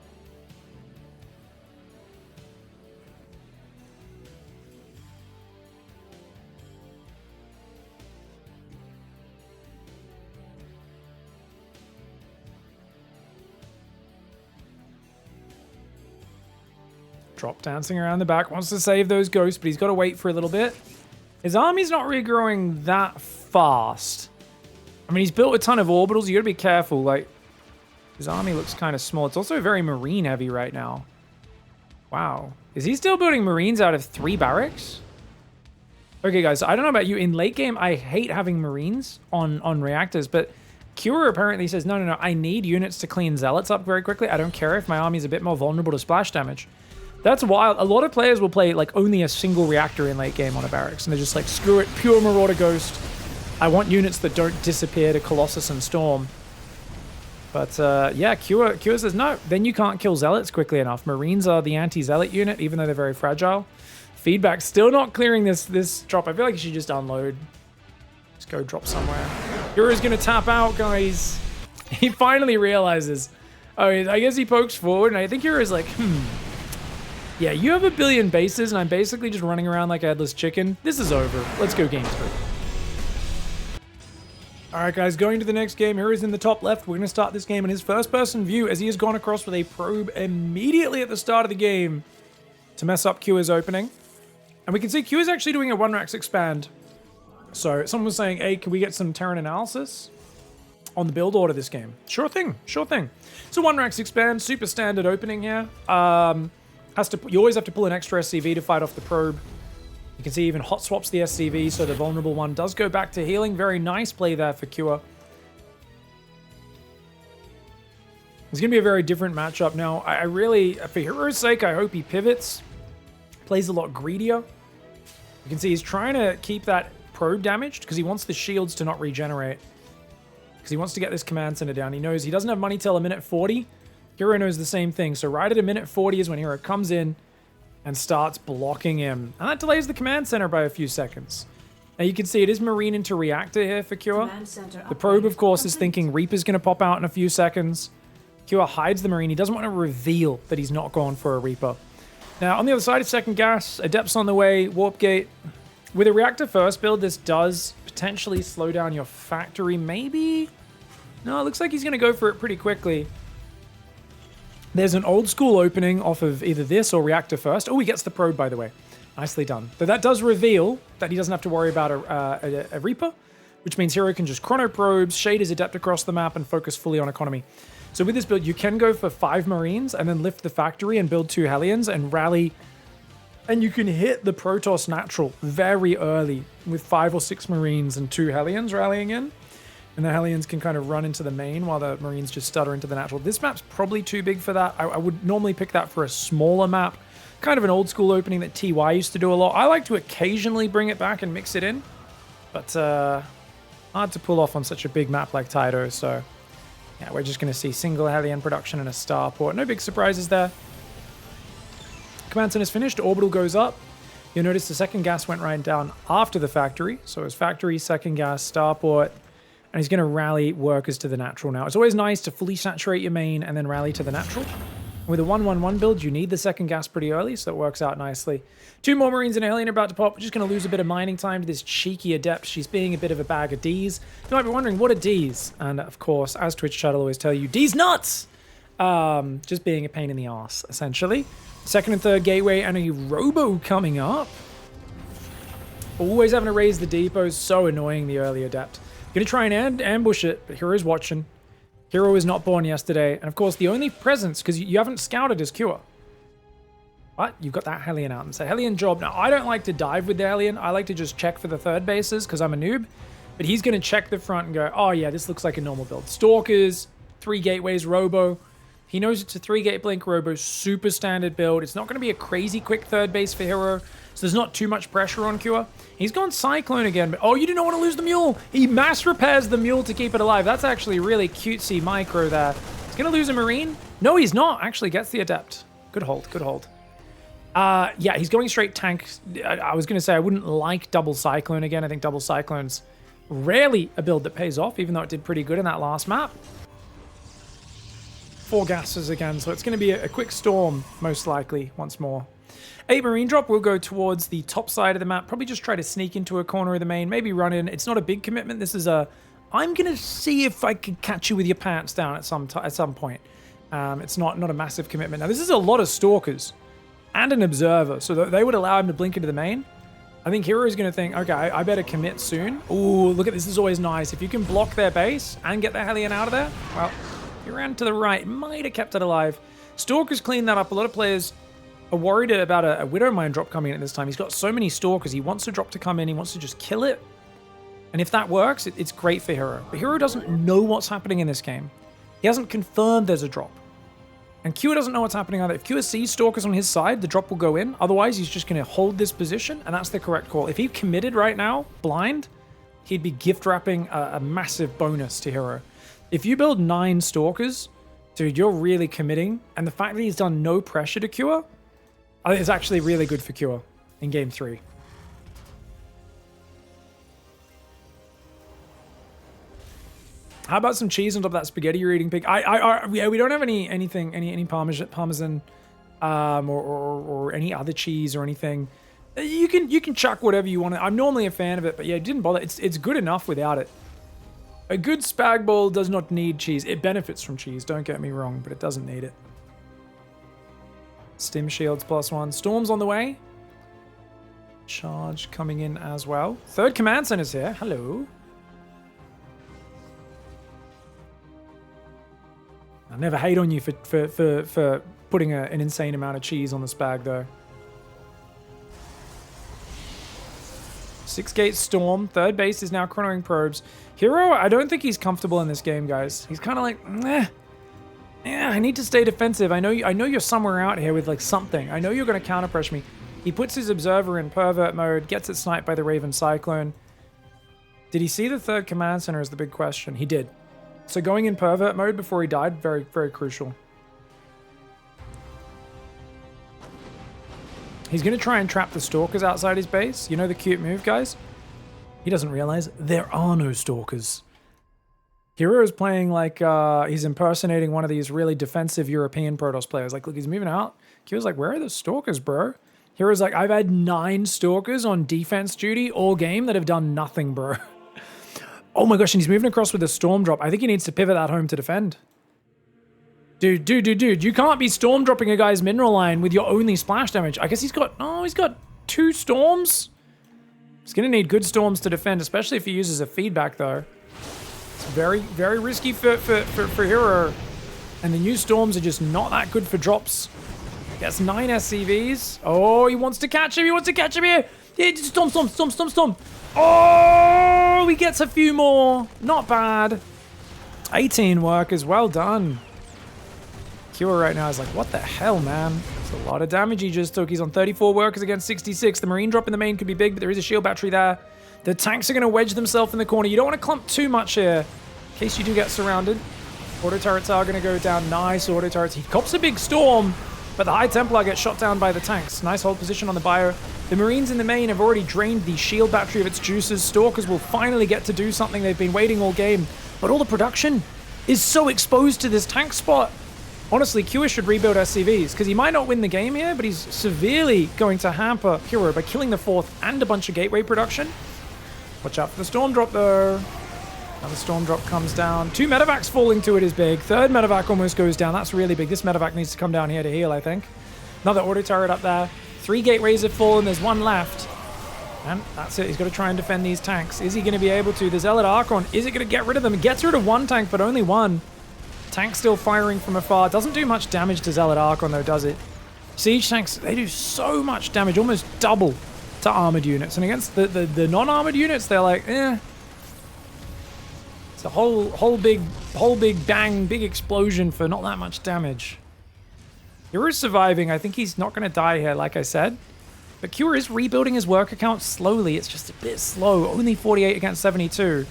Drop dancing around the back, wants to save those ghosts, but he's got to wait for a little bit. His army's not really growing that fast. I mean, he's built a ton of orbitals. You got to be careful. Like, his army looks kind of small. It's also very marine heavy right now. Wow. Is he still building marines out of 3 barracks? Okay, guys, I don't know about you. In late game, I hate having marines on reactors, but Cure apparently says, no, I need units to clean zealots up very quickly. I don't care if my army's a bit more vulnerable to splash damage. That's wild. A lot of players will play like only a single reactor in late game on a barracks, and they're just like, screw it, pure Marauder Ghost. I want units that don't disappear to Colossus and Storm. But yeah, Cure says, no, then you can't kill zealots quickly enough. Marines are the anti-zealot unit, even though they're very fragile. Feedback still not clearing this drop. I feel like you should just unload. Just go drop somewhere. Hero's gonna tap out, guys. He finally realizes. Oh, I guess he pokes forward, and I think Hero's like, yeah, you have a billion bases, and I'm basically just running around like a headless chicken. This is over. Let's go game 3. All right, guys, going to the next game. Hero's in the top left. We're going to start this game in his first-person view as he has gone across with a probe immediately at the start of the game to mess up Q's opening. And we can see Q is actually doing a 1-Rax expand. So someone was saying, hey, can we get some Terran analysis on the build order this game? Sure thing, sure thing. So 1-Rax expand, super standard opening here. You always have to pull an extra SCV to fight off the probe. You can see even hot swaps the SCV, so the vulnerable one does go back to healing. Very nice play there for Cure. It's going to be a very different matchup now. I really, for Hero's sake, I hope he pivots. Plays a lot greedier. You can see he's trying to keep that probe damaged because he wants the shields to not regenerate. Because he wants to get this command center down. He knows he doesn't have money till a minute 40. Hero knows the same thing. So right at a minute 40 is when Hero comes in and starts blocking him. And that delays the command center by a few seconds. Now you can see it is marine into reactor here for Cure. The probe, of course, is thinking Reaper's going to pop out in a few seconds. Cure hides the marine. He doesn't want to reveal that he's not gone for a Reaper. Now, on the other side of second gas, Adept's on the way, Warp Gate. With a reactor first build, this does potentially slow down your factory, maybe? No, it looks like he's going to go for it pretty quickly. There's an old school opening off of either this or reactor first. Oh, he gets the probe, by the way. Nicely done. But that does reveal that he doesn't have to worry about a Reaper, which means Hero can just chrono probes, shade his Adept across the map, and focus fully on economy. So with this build, you can go for 5 Marines and then lift the factory and build 2 Hellions and rally. And you can hit the Protoss natural very early with 5 or 6 Marines and 2 Hellions rallying in. And the Hellions can kind of run into the main while the Marines just stutter into the natural. This map's probably too big for that. I would normally pick that for a smaller map. Kind of an old school opening that TY used to do a lot. I like to occasionally bring it back and mix it in. But hard to pull off on such a big map like Tydo. So yeah, we're just going to see single Hellion production and a starport. No big surprises there. Command center's finished. Orbital goes up. You'll notice the second gas went right down after the factory. So it was factory, second gas, starport. And he's going to rally workers to the natural now. It's always nice to fully saturate your main and then rally to the natural. With a 1-1-1 build, you need the second gas pretty early, so it works out nicely. 2 more Marines and a Hellion are about to pop. We're just going to lose a bit of mining time to this cheeky Adept. She's being a bit of a bag of D's. You might be wondering, what are D's? And of course, as Twitch chat will always tell you, D's nuts! Just being a pain in the ass, essentially. Second and third gateway and a Robo coming up. Always having to raise the depot is so annoying, the early Adept. Gonna try and ambush it, but Hero's watching. Hero was not born yesterday. And of course, the only presence, because you haven't scouted his Cure. What? You've got that Hellion out. And so Hellion job. Now, I don't like to dive with the Hellion. I like to just check for the third bases because I'm a noob. But he's going to check the front and go, oh yeah, this looks like a normal build. Stalkers, 3 gateways, Robo. He knows it's a 3-gate blink Robo, super standard build. It's not going to be a crazy quick third base for Hero. So there's not too much pressure on Cure. He's gone Cyclone again, but oh, you do not want to lose the Mule. He mass repairs the Mule to keep it alive. That's actually really cutesy micro there. He's going to lose a Marine. No, he's not. Actually gets the Adept. Good hold, good hold. Yeah, he's going straight tank. I was going to say I wouldn't like double Cyclone again. I think double Cyclone's rarely a build that pays off, even though it did pretty good in that last map. 4 gases again, so it's going to be a quick storm, most likely, once more. 8 Marine Drop will go towards the top side of the map. Probably just try to sneak into a corner of the main, maybe run in. It's not a big commitment. This is a, I'm going to see if I can catch you with your pants down at some point. It's not a massive commitment. Now, this is a lot of Stalkers and an Observer, so they would allow him to blink into the main. I think Hero's going to think, okay, I better commit soon. Ooh, look at this. This is always nice. If you can block their base and get their Hellion out of there, well, he ran to the right. Might have kept it alive. Stalkers cleaned that up. A lot of players are worried about a Widow Mine drop coming in at this time. He's got so many Stalkers. He wants a drop to come in. He wants to just kill it. And if that works, it's great for Hero. But Hero doesn't know what's happening in this game. He hasn't confirmed there's a drop. And Kua doesn't know what's happening either. If Kua sees Stalkers on his side, the drop will go in. Otherwise, he's just going to hold this position, and that's the correct call. If he committed right now, blind, he'd be gift wrapping a massive bonus to Hero. If you build 9 Stalkers, dude, you're really committing. And the fact that he's done no pressure to Kua, I think it's actually really good for Kua in Game 3. How about some cheese on top of that spaghetti you're eating, Pig? Yeah, we don't have any parmesan, or any other cheese or anything. You can chuck whatever you want. I'm normally a fan of it, but yeah, it didn't bother. It's good enough without it. A good spag bol does not need cheese. It benefits from cheese, don't get me wrong, but it doesn't need it. Stim shields +1. Storm's on the way. Charge coming in as well. 3rd command center's here. Hello. I never hate on you for putting an insane amount of cheese on the spag, though. 6 gate Storm. 3rd base is now chronoing probes. Hero, I don't think he's comfortable in this game, guys. He's kind of like, yeah, I need to stay defensive. I know you're somewhere out here with like something. I know you're going to counter pressure me. He puts his Observer in pervert mode, gets it sniped by the Raven Cyclone. Did he see the 3rd command center is the big question. He did. So going in pervert mode before he died, very, very crucial. He's going to try and trap the Stalkers outside his base. You know the cute move, guys? He doesn't realize there are no Stalkers. Hero is playing like he's impersonating one of these really defensive European Protoss players. Like, look, he's moving out. Kyo's like, where are the Stalkers, bro? Hero's like, I've had 9 Stalkers on defense duty all game that have done nothing, bro. Oh my gosh, and he's moving across with a Storm drop. I think he needs to pivot that home to defend. Dude, you can't be Storm dropping a guy's mineral line with your only splash damage. I guess he's got 2 Storms. He's going to need good Storms to defend, especially if he uses a feedback, though. It's very, very risky for Hero. And the new Storms are just not that good for drops. Gets 9 SCVs. Oh, he wants to catch him. He wants to catch him here. Yeah, Storm. Oh, he gets a few more. Not bad. 18 workers. Well done. Kua right now is like, what the hell, man? It's a lot of damage he just took. He's on 34 workers against 66. The Marine drop in the main could be big, but there is a shield battery there. The tanks are going to wedge themselves in the corner. You don't want to clump too much here in case you do get surrounded. Auto turrets are going to go down. Nice auto turrets. He cops a big storm, but the High Templar gets shot down by the tanks. Nice hold position on the bio. The Marines in the main have already drained the shield battery of its juices. Stalkers will finally get to do something. They've been waiting all game, but all the production is so exposed to this tank spot. Honestly, Kua should rebuild SCVs, because he might not win the game here, but he's severely going to hamper Hero by killing the 4th and a bunch of gateway production. Watch out for the Storm drop, though. Now the Storm drop comes down. 2 medevacs falling to it is big. 3rd medevac almost goes down. That's really big. This medevac needs to come down here to heal, I think. Another auto turret up there. 3 gateways have fallen. There's 1 left. And that's it. He's got to try and defend these tanks. Is he going to be able to? The Zealot Archon. Is it going to get rid of them? It gets rid of 1 tank, but only 1. Tank still firing from afar. Doesn't do much damage to Zealot Archon, though, does it? Siege tanks, they do so much damage. Almost double to armored units. And against the non-armored units, they're like, eh. It's a whole big bang, big explosion for not that much damage. Hero's surviving. I think he's not going to die here, like I said. But Kua is rebuilding his work account slowly. It's just a bit slow. Only 48 against 72.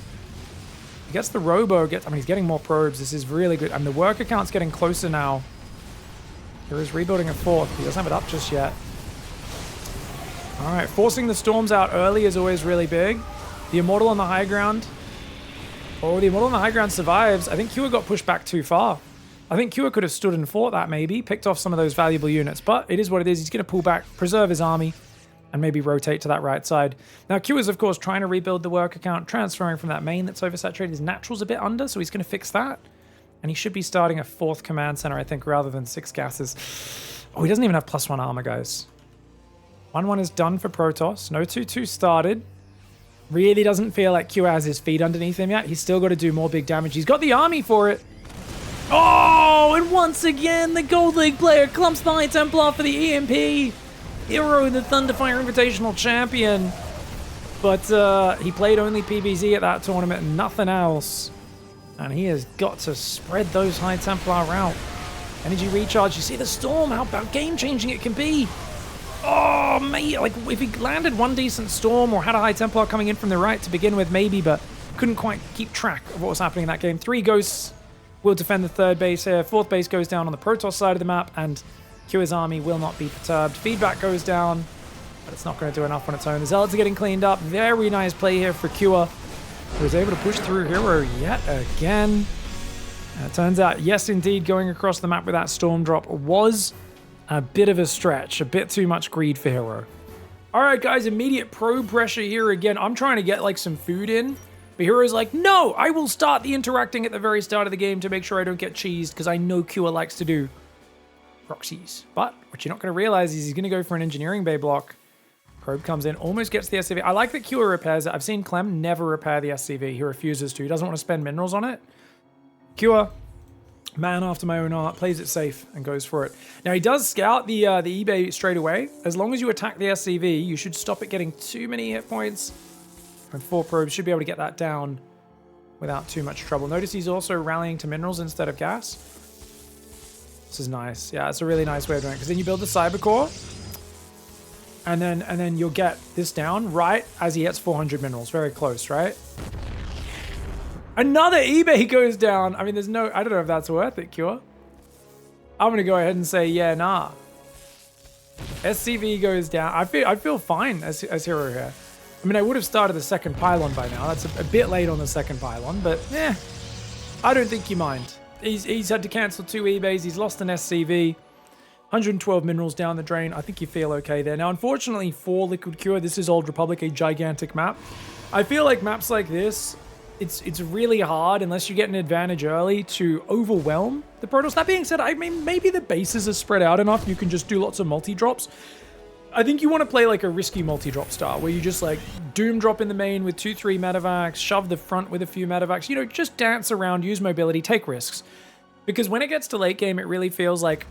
He gets the Robo. He's getting more probes. This is really good. And the work account's getting closer now. Hero's rebuilding a 4th. He doesn't have it up just yet. All right, forcing the storms out early is always really big. The Immortal on the high ground. Oh, the Immortal on the high ground survives. I think Kua got pushed back too far. I think Kua could have stood and fought that maybe, picked off some of those valuable units, but it is what it is. He's going to pull back, preserve his army, and maybe rotate to that right side. Now, Kua's, of course, trying to rebuild the work account, transferring from that main that's oversaturated. His natural's a bit under, so he's going to fix that. And he should be starting a 4th command center, I think, rather than 6 gases. Oh, he doesn't even have +1 armor, guys. 1-1 is done for Protoss. No 2-2 started. Really doesn't feel like Kua has his feet underneath him yet. He's still got to do more big damage. He's got the army for it. Oh, and once again, the Gold League player clumps the High Templar for the EMP. Hero, the Thunderfire Invitational champion. But he played only PvZ at that tournament and nothing else. And he has got to spread those High Templar out. Energy recharge. You see the storm, how about game-changing it can be. Oh, mate, like if he landed one decent storm or had a High Templar coming in from the right to begin with, maybe, but couldn't quite keep track of what was happening in that game. 3 ghosts will defend the 3rd base here. 4th base goes down on the Protoss side of the map, and Kua's army will not be perturbed. Feedback goes down, but it's not going to do enough on its own. The Zealots are getting cleaned up. Very nice play here for Kua, who was able to push through Hero yet again. It turns out, yes, indeed, going across the map with that storm drop was a bit of a stretch, a bit too much greed for Hero. All right, guys, immediate probe pressure here again. I'm trying to get like some food in, but Hero's like, no, I will start the interacting at the very start of the game to make sure I don't get cheesed, because I know Kua likes to do proxies. But what you're not going to realize is he's going to go for an engineering bay block. Probe comes in, almost gets the SCV. I like that Kua repairs it. I've seen Clem never repair the SCV. He refuses to. He doesn't want to spend minerals on it. Kua, man after my own heart, plays it safe and goes for it. Now, he does scout the eBay straight away. As long as you attack the SCV, you should stop it getting too many hit points. And 4 probes should be able to get that down without too much trouble. Notice he's also rallying to minerals instead of gas. This is nice. Yeah, it's a really nice way of doing it. Because then you build the cyber core, and then you'll get this down right as he hits 400 minerals. Very close, right? Another eBay goes down. I mean, there's no... I don't know if that's worth it, Kua. I'm going to go ahead and say, yeah, nah. SCV goes down. I feel fine as Hero here. I mean, I would have started the 2nd pylon by now. That's a bit late on the 2nd pylon, but yeah, I don't think you mind. He's had to cancel 2 eBays. He's lost an SCV. 112 minerals down the drain. I think you feel okay there. Now, unfortunately for Liquid Cure, this is Old Republic, a gigantic map. I feel like maps like this, it's really hard, unless you get an advantage early, to overwhelm the Protoss. That being said, I mean, maybe the bases are spread out enough. You can just do lots of multi-drops. I think you want to play like a risky multi-drop style, where you just like doom drop in the main with 2-3 medevacs, shove the front with a few medevacs, you know, just dance around, use mobility, take risks. Because when it gets to late game, it really feels like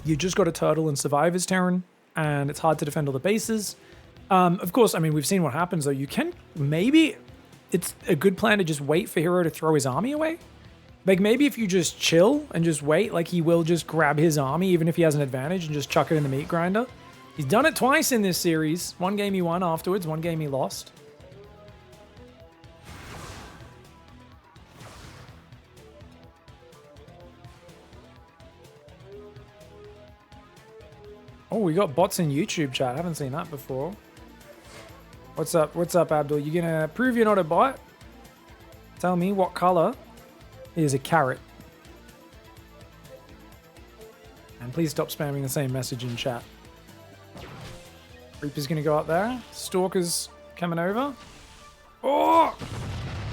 you just got to turtle and survive as Terran, and it's hard to defend all the bases. Of course, I mean, we've seen what happens though. You can maybe... It's a good plan to just wait for Hero to throw his army away. Like, maybe if you just chill and just wait, like, he will just grab his army, even if he has an advantage, and just chuck it in the meat grinder. He's done it twice in this series. 1 game he won afterwards, 1 game he lost. Oh, we got bots in YouTube chat. I haven't seen that before. What's up? What's up, Abdul? You gonna prove you're not a bot? Tell me what color is a carrot. And please stop spamming the same message in chat. Reaper's gonna go up there. Stalker's coming over. Oh!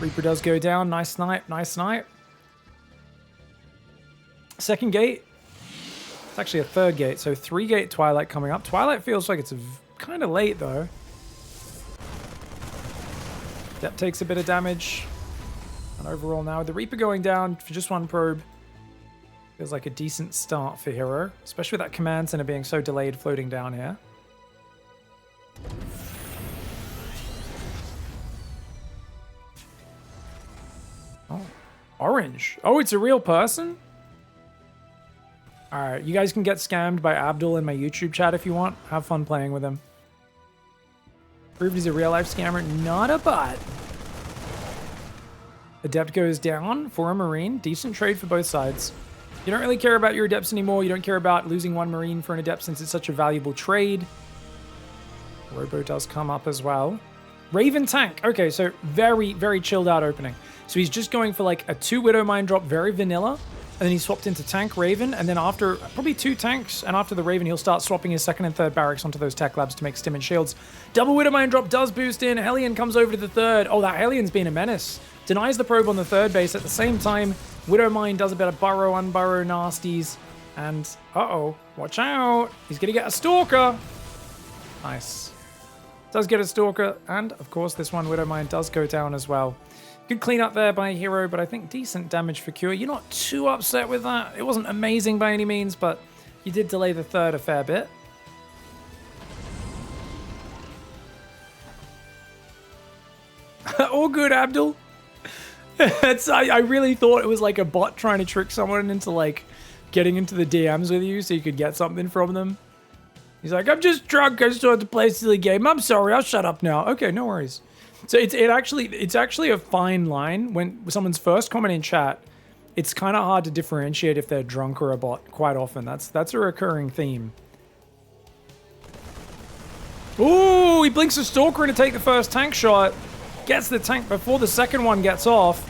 Reaper does go down. Nice snipe. Nice snipe. 2nd gate. It's actually a 3rd gate. So 3 gate Twilight coming up. Twilight feels like it's kind of late though. That takes a bit of damage. And overall now, with the Reaper going down for just 1 probe, feels like a decent start for Hero, especially with that command center being so delayed floating down here. Oh, orange. Oh, it's a real person? All right, you guys can get scammed by Abdul in my YouTube chat if you want. Have fun playing with him. Proved he's a real-life scammer, not a bot. Adept goes down for a Marine. Decent trade for both sides. You don't really care about your Adepts anymore. You don't care about losing 1 Marine for an Adept since it's such a valuable trade. Robo does come up as well. Raven tank. Okay, so very, very chilled out opening. So he's just going for like a 2 Widow Mine drop, very vanilla. And then he swapped into tank Raven. And then after probably 2 tanks and after the Raven, he'll start swapping his 2nd and 3rd barracks onto those tech labs to make stim and shields. Double Widow Mine drop does boost in. Hellion comes over to the 3rd. Oh, that Hellion's been a menace. Denies the probe on the 3rd base. At the same time, Widow Mine does a bit of burrow, unburrow nasties. And, uh-oh, watch out. He's going to get a Stalker. Nice. Does get a Stalker. And, of course, this one, Widow Mine, does go down as well. Good cleanup there by Hero, but I think decent damage for Cure. You're not too upset with that. It wasn't amazing by any means, but you did delay the 3rd a fair bit. All good, Abdul. I really thought it was like a bot trying to trick someone into like getting into the DMs with you so you could get something from them. He's like, I'm just drunk. I just wanted to play a silly game. I'm sorry. I'll shut up now. Okay, no worries. So it's actually a fine line when someone's first comment in chat. It's kind of hard to differentiate if they're drunk or a bot quite often. That's a recurring theme. Ooh, he blinks a Stalker in to take the first tank shot. Gets the tank before the second one gets off.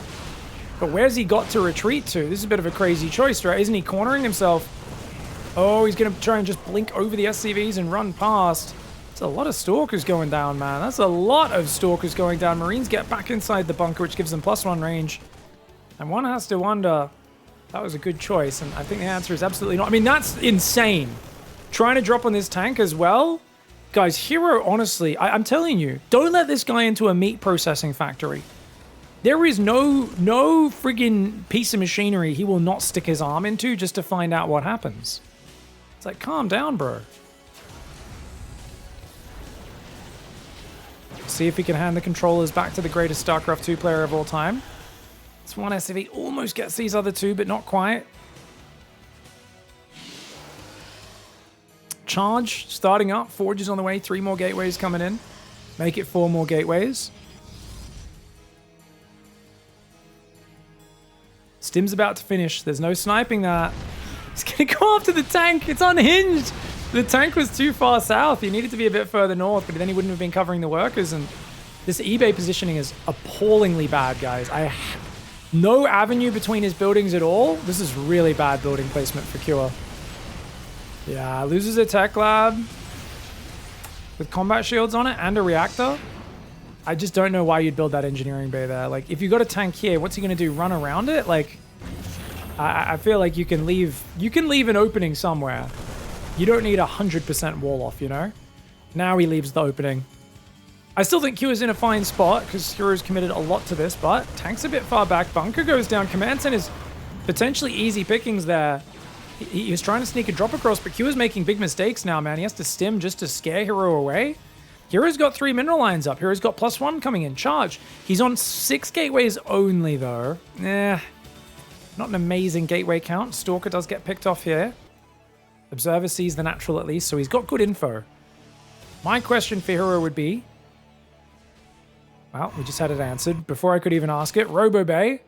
But where's he got to retreat to? This is a bit of a crazy choice, right? Isn't he cornering himself? Oh, he's going to try and just blink over the SCVs and run past. That's a lot of Stalkers going down, man. That's a lot of Stalkers going down. Marines get back inside the bunker, which gives them +1 range. And one has to wonder, that was a good choice. And I think the answer is absolutely not. I mean, that's insane. Trying to drop on this tank as well. Guys, Hero, honestly, I'm telling you, don't let this guy into a meat processing factory. There is no friggin' piece of machinery he will not stick his arm into just to find out what happens. It's like, calm down, bro. See if he can hand the controllers back to the greatest StarCraft 2 player of all time. This one SCV almost gets these other two, but not quite. Charge starting up. Forge is on the way. 3 more gateways coming in. Make it 4 more gateways. Stim's about to finish. There's no sniping that. He's going to go after the tank. It's unhinged. The tank was too far south. He needed to be a bit further north, but then he wouldn't have been covering the workers. And this eBay positioning is appallingly bad, guys. No avenue between his buildings at all. This is really bad building placement for Cure. Yeah, loses a tech lab with combat shields on it and a reactor. I just don't know why you'd build that engineering bay there. Like, if you got a tank here, what's he going to do? Run around it? Like, I feel like you can leave an opening somewhere. You don't need 100% wall off, you know? Now he leaves the opening. I still think Q is in a fine spot because Hero's committed a lot to this, but tank's a bit far back. Bunker goes down. Command center is potentially easy pickings there. He was trying to sneak a drop across, but Q is making big mistakes now, man. He has to stim just to scare Hero away. Hero's got 3 mineral lines up. Hero's got +1 coming in. Charge. He's on 6 gateways only, though. Not an amazing gateway count. Stalker does get picked off here. Observer sees the natural at least, so he's got good info. My question for Hero would be... Well, we just had it answered before I could even ask it. Robo Bay.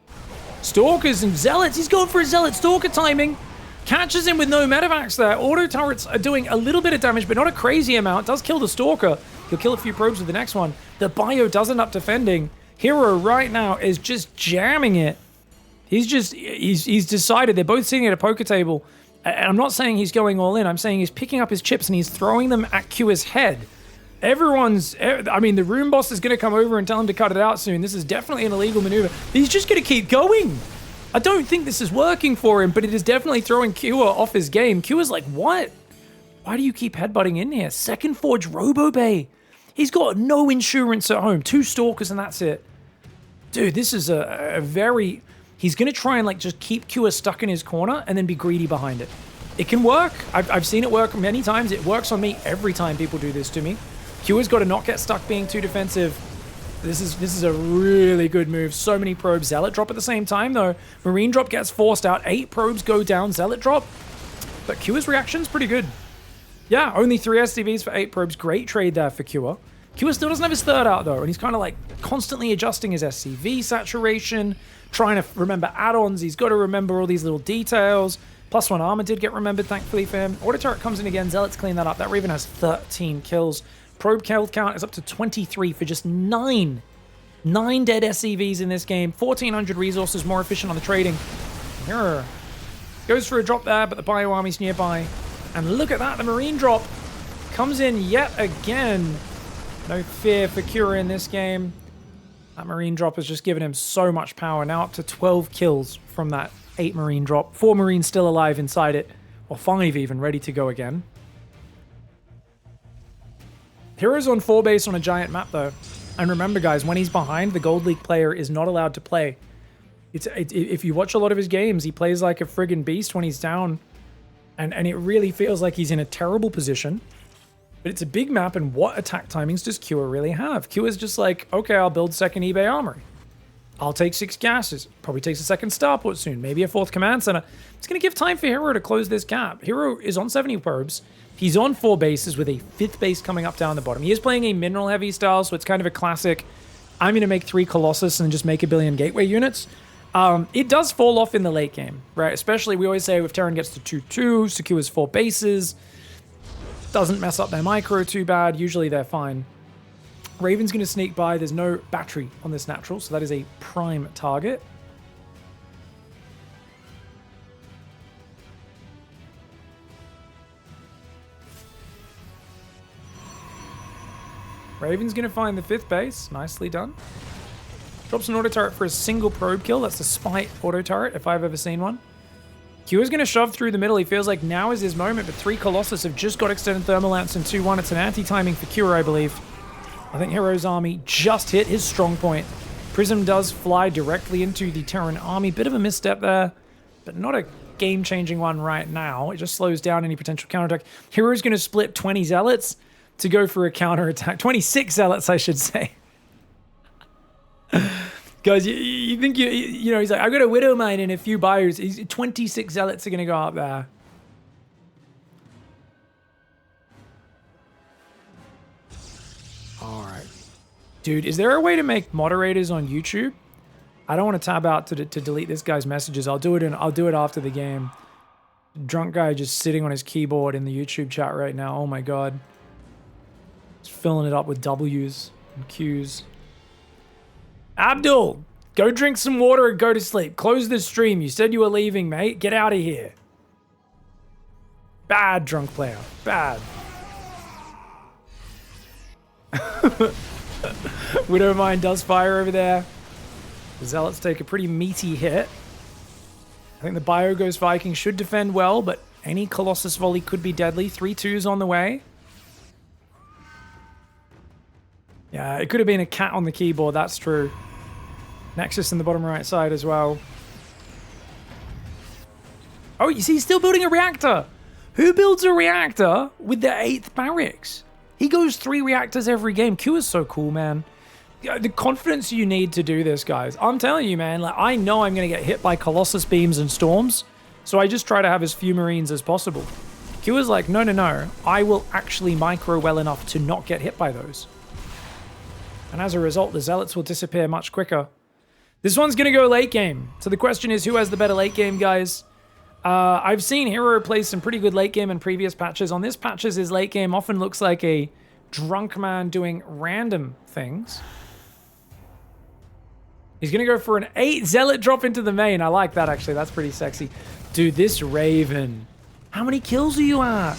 Stalkers and Zealots. He's going for a Zealot. Stalker timing. Catches him with no medevacs there. Auto turrets are doing a little bit of damage, but not a crazy amount. Does kill the Stalker. He'll kill a few probes with the next one. The Bio does end up defending. Hero right now is just jamming it. He's decided they're both sitting at a poker table. And I'm not saying he's going all in. I'm saying he's picking up his chips and he's throwing them at Q's head. I mean, the room boss is going to come over and tell him to cut it out soon. This is definitely an illegal maneuver. He's just going to keep going. I don't think this is working for him, but it is definitely throwing Q off his game. Q is like, what? Why do you keep headbutting in here? Second Forge Robo Bay. He's got no insurance at home. 2 Stalkers and that's it. Dude, this is a very... He's going to try and like just keep Q stuck in his corner and then be greedy behind it. It can work. I've seen it work many times. It works on me every time people do this to me. Q has got to not get stuck being too defensive. This is a really good move. So many probes. Zealot drop at the same time, though. Marine drop gets forced out. 8 probes go down. Zealot drop. But Q's reaction's pretty good. Yeah, only 3 SCVs for 8 probes. Great trade there for Q. Q still doesn't have his 3rd out, though. And he's kind of like constantly adjusting his SCV saturation, trying to remember add-ons. He's got to remember all these little details. +1 armor did get remembered, thankfully, for him. Auto turret comes in again. Zealots clean that up. That Raven has 13 kills. probe kill count is up to 23 for just 9 dead SCVs in this game. 1,400 resources, more efficient on the trading. Here goes for a drop there, but the bio army's nearby. And look at that, the marine drop comes in yet again. No fear for Kura in this game. That marine drop has just given him so much power. Now up to 12 kills from that 8 marine drop. 4 marines still alive inside it. Or 5 even, ready to go again. Hero's on 4 base on a giant map though. And remember guys, when he's behind, the Gold League player is not allowed to play. If you watch a lot of his games, he plays like a friggin' beast when he's down. And it really feels like he's in a terrible position. But it's a big map, and what attack timings does Kua really have? Kua's just like, okay, I'll build second eBay armory. I'll take 6 gases. Probably takes a second starport soon. Maybe a 4th command center. It's going to give time for Hero to close this gap. Hero is on 70 probes. He's on 4 bases with a 5th base coming up down the bottom. He is playing a mineral heavy style, so it's kind of a classic, I'm going to make 3 Colossus and just make a billion gateway units. It does fall off in the late game, right? Especially, we always say if Terran gets to 2-2, secures 4 bases, doesn't mess up their micro too bad, usually they're fine. Raven's going to sneak by. There's no battery on this natural, so that is a prime target. Raven's going to find the 5th base. Nicely done. Drops an auto turret for a single probe kill. That's the Spite auto turret, if I've ever seen one. Kua's going to shove through the middle. He feels like now is his moment, but 3 Colossus have just got extended thermal lance in 2-1. It's an anti-timing for Kua, I believe. I think Hero's army just hit his strong point. Prism does fly directly into the Terran army. Bit of a misstep there, but not a game-changing one right now. It just slows down any potential counterattack. Hero's going to split 20 Zealots to go for a counterattack. 26 Zealots, I should say. Guys, you think you know, he's like, I've got a Widow Mine and a few buyers. 26 Zealots are going to go up there. All right. Dude, is there a way to make moderators on YouTube? I don't want to tab out to delete this guy's messages. I'll do it after the game. Drunk guy just sitting on his keyboard in the YouTube chat right now. Oh my god. Just filling it up with W's and Q's. Abdul, go drink some water and go to sleep. Close the stream. You said you were leaving, mate. Get out of here. Bad drunk player. Bad. Widow Mine does fire over there. The Zealots take a pretty meaty hit. I think the Bio Ghost Viking should defend well, but any Colossus volley could be deadly. 3-2s on the way. Yeah, it could have been a cat on the keyboard, that's true. Nexus in the bottom right side as well. Oh, you see, he's still building a reactor. Who builds a reactor with the 8th barracks? He goes 3 reactors every game. Q is so cool, man. The confidence you need to do this, guys. I'm telling you, man, like, I know I'm going to get hit by Colossus beams and storms, so I just try to have as few Marines as possible. Q is like, no. I will actually micro well enough to not get hit by those. And as a result, the Zealots will disappear much quicker. This one's going to go late game. So the question is, who has the better late game, guys? I've seen Hero play some pretty good late game in previous patches. On this patches, his late game often looks like a drunk man doing random things. He's going to go for an 8 Zealot drop into the main. I like that, actually. That's pretty sexy. Dude, this Raven. How many kills are you at?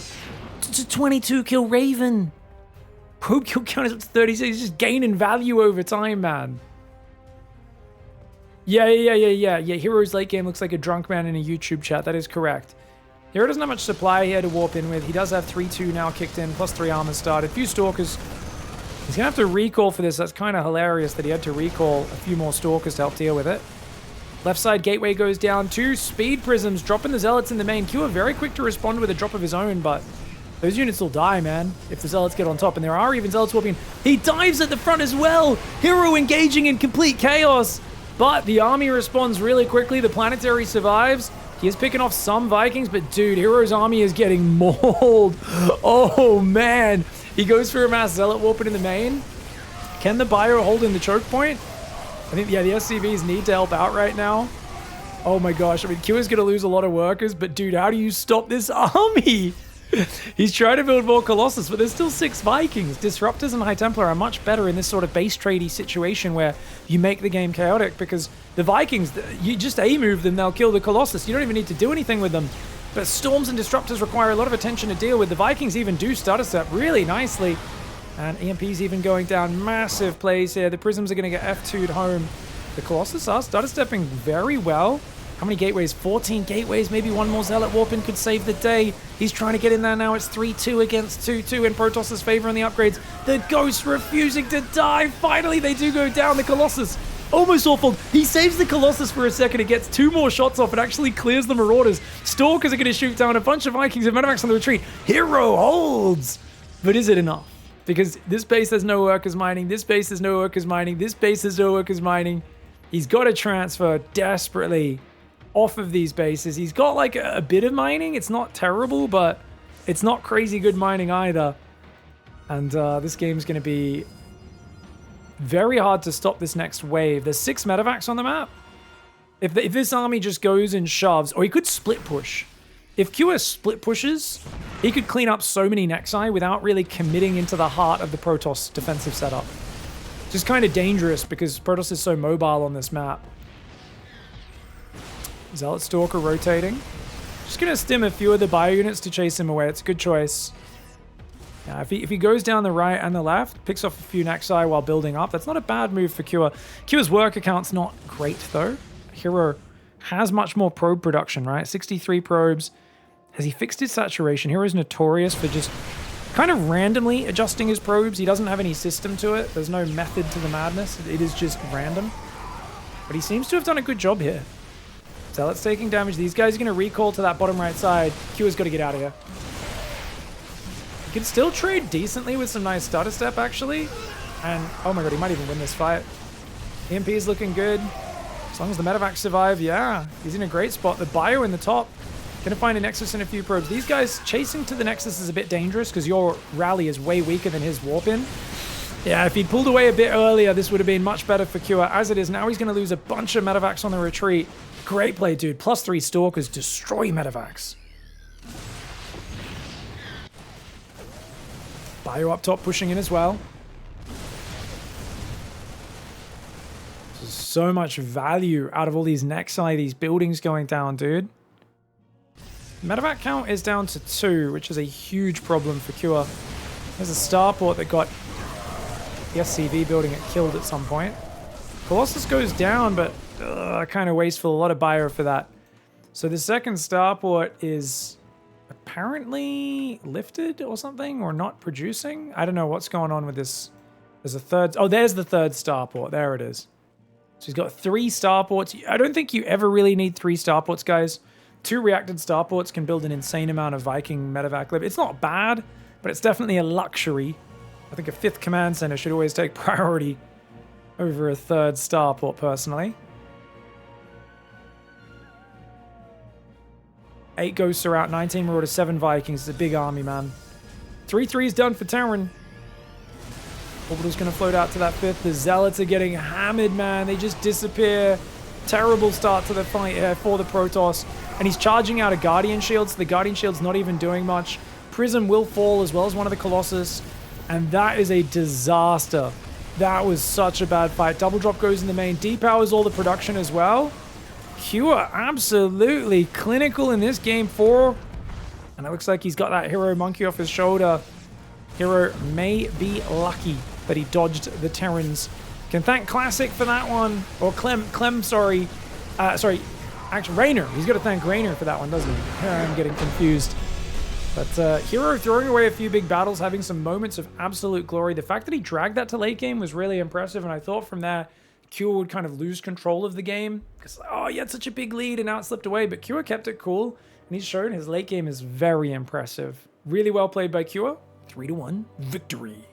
It's a 22 kill Raven. Probe kill count is up to 36. He's just gaining value over time, man. Yeah. Hero's late game looks like a drunk man in a YouTube chat. That is correct. Hero doesn't have much supply here to warp in with. He does have 3-2 now kicked in, plus 3 armor started. A few Stalkers. He's going to have to recall for this. That's kind of hilarious that he had to recall a few more Stalkers to help deal with it. Left side gateway goes down. 2 speed prisms, dropping the Zealots in the main. Q are very quick to respond with a drop of his own, but those units will die, man, if the Zealots get on top. And there are even Zealots warping. He dives at the front as well. Hero engaging in complete chaos. But the army responds really quickly. The planetary survives. He is picking off some Vikings, but dude, Hero's army is getting mauled. Oh, man. He goes for a mass Zealot warping in the main. Can the Bio hold in the choke point? I think, yeah, the SCVs need to help out right now. Oh my gosh. I mean, Q is going to lose a lot of workers, but dude, how do you stop this army? He's trying to build more Colossus, but there's still 6 Vikings. Disruptors and High Templar are much better in this sort of base tradey situation where you make the game chaotic, because the Vikings, you just A-move them, they'll kill the Colossus. You don't even need to do anything with them. But Storms and Disruptors require a lot of attention to deal with. The Vikings even do stutter step really nicely. And EMP's even going down. Massive plays here. The Prisms are going to get F2'd home. The Colossus are stutter stepping very well. How many gateways? 14 gateways. Maybe one more Zealot Warpin could save the day. He's trying to get in there now. It's 3-2 against 2-2 in Protoss' favor on the upgrades. The Ghost refusing to die. Finally, they do go down. The Colossus almost awful. He saves the Colossus for a second. It gets 2 more shots off and actually clears the Marauders. Stalkers are going to shoot down a bunch of Vikings and Medivacs on the retreat. Hero holds. But is it enough? Because this base has no workers mining. This base has no workers mining. This base has no workers mining. He's got to transfer desperately off of these bases. He's got like a bit of mining. It's not terrible, but it's not crazy good mining either. And this game's going to be very hard to stop this next wave. There's 6 Medivacs on the map. If this army just goes and shoves, or he could split push. If QS split pushes, he could clean up so many Nexi without really committing into the heart of the Protoss defensive setup. Just kind of dangerous because Protoss is so mobile on this map. Zealot Stalker rotating. Just going to stim a few of the bio units to chase him away. It's a good choice. Yeah, if he goes down the right and the left, picks off a few Nexi while building up, that's not a bad move for Cure. Cure's work account's not great, though. Hero has much more probe production, right? 63 probes. Has he fixed his saturation? Hero's notorious for just kind of randomly adjusting his probes. He doesn't have any system to it. There's no method to the madness. It is just random. But he seems to have done a good job here. Zealot's taking damage. These guys are going to recall to that bottom right side. Cure's got to get out of here. He can still trade decently with some nice starter step, actually. And, oh my god, he might even win this fight. EMP is looking good. As long as the Medivacs survive, yeah. He's in a great spot. The bio in the top. Gonna find a Nexus and a few probes. These guys chasing to the Nexus is a bit dangerous because your rally is way weaker than his warp-in. Yeah, if he'd pulled away a bit earlier, this would have been much better for Cure. As it is, now he's going to lose a bunch of Medivacs on the retreat. Great play, dude. +3 Stalkers destroy Medivacs. Bio up top pushing in as well. There's so much value out of all these Nexi, these buildings going down, dude. Medevac count is down to 2, which is a huge problem for Cure. There's a starport that got the SCV building it killed at some point. Colossus goes down, but kind of wasteful. A lot of bio for that. So the second starport is apparently lifted or something, or not producing. I don't know what's going on with this. There's a third. Oh, there's the third starport. There it is. So he's got 3 starports. I don't think you ever really need 3 starports, guys. 2 reacted starports can build an insane amount of Viking medevac live. It's not bad, but it's definitely a luxury. I think a 5th command center should always take priority over a 3rd starport, personally. 8 Ghosts are out, 19 Marauders, 7 Vikings. It's a big army, man. 3-3's done for Terran. Orbital's going to float out to that 5th. The Zealots are getting hammered, man. They just disappear. Terrible start to the fight here for the Protoss. And he's charging out a Guardian Shield, so the Guardian Shield's not even doing much. Prism will fall as well as one of the Colossus. And that is a disaster. That was such a bad fight. Double drop goes in the main. Depowers all the production as well. Cure absolutely clinical in this game 4. And it looks like he's got that Hero Monkey off his shoulder. Hero may be lucky that he dodged the Terrans. Can thank Classic for that one. Or Clem, sorry. Actually, Raynor. He's got to thank Raynor for that one, doesn't he? I'm getting confused. But Hero throwing away a few big battles, having some moments of absolute glory. The fact that he dragged that to late game was really impressive, and I thought from there, Cure would kind of lose control of the game. Because, oh, he had such a big lead, and now it slipped away. But Cure kept it cool, and he's shown his late game is very impressive. Really well played by Cure. 3-1 victory.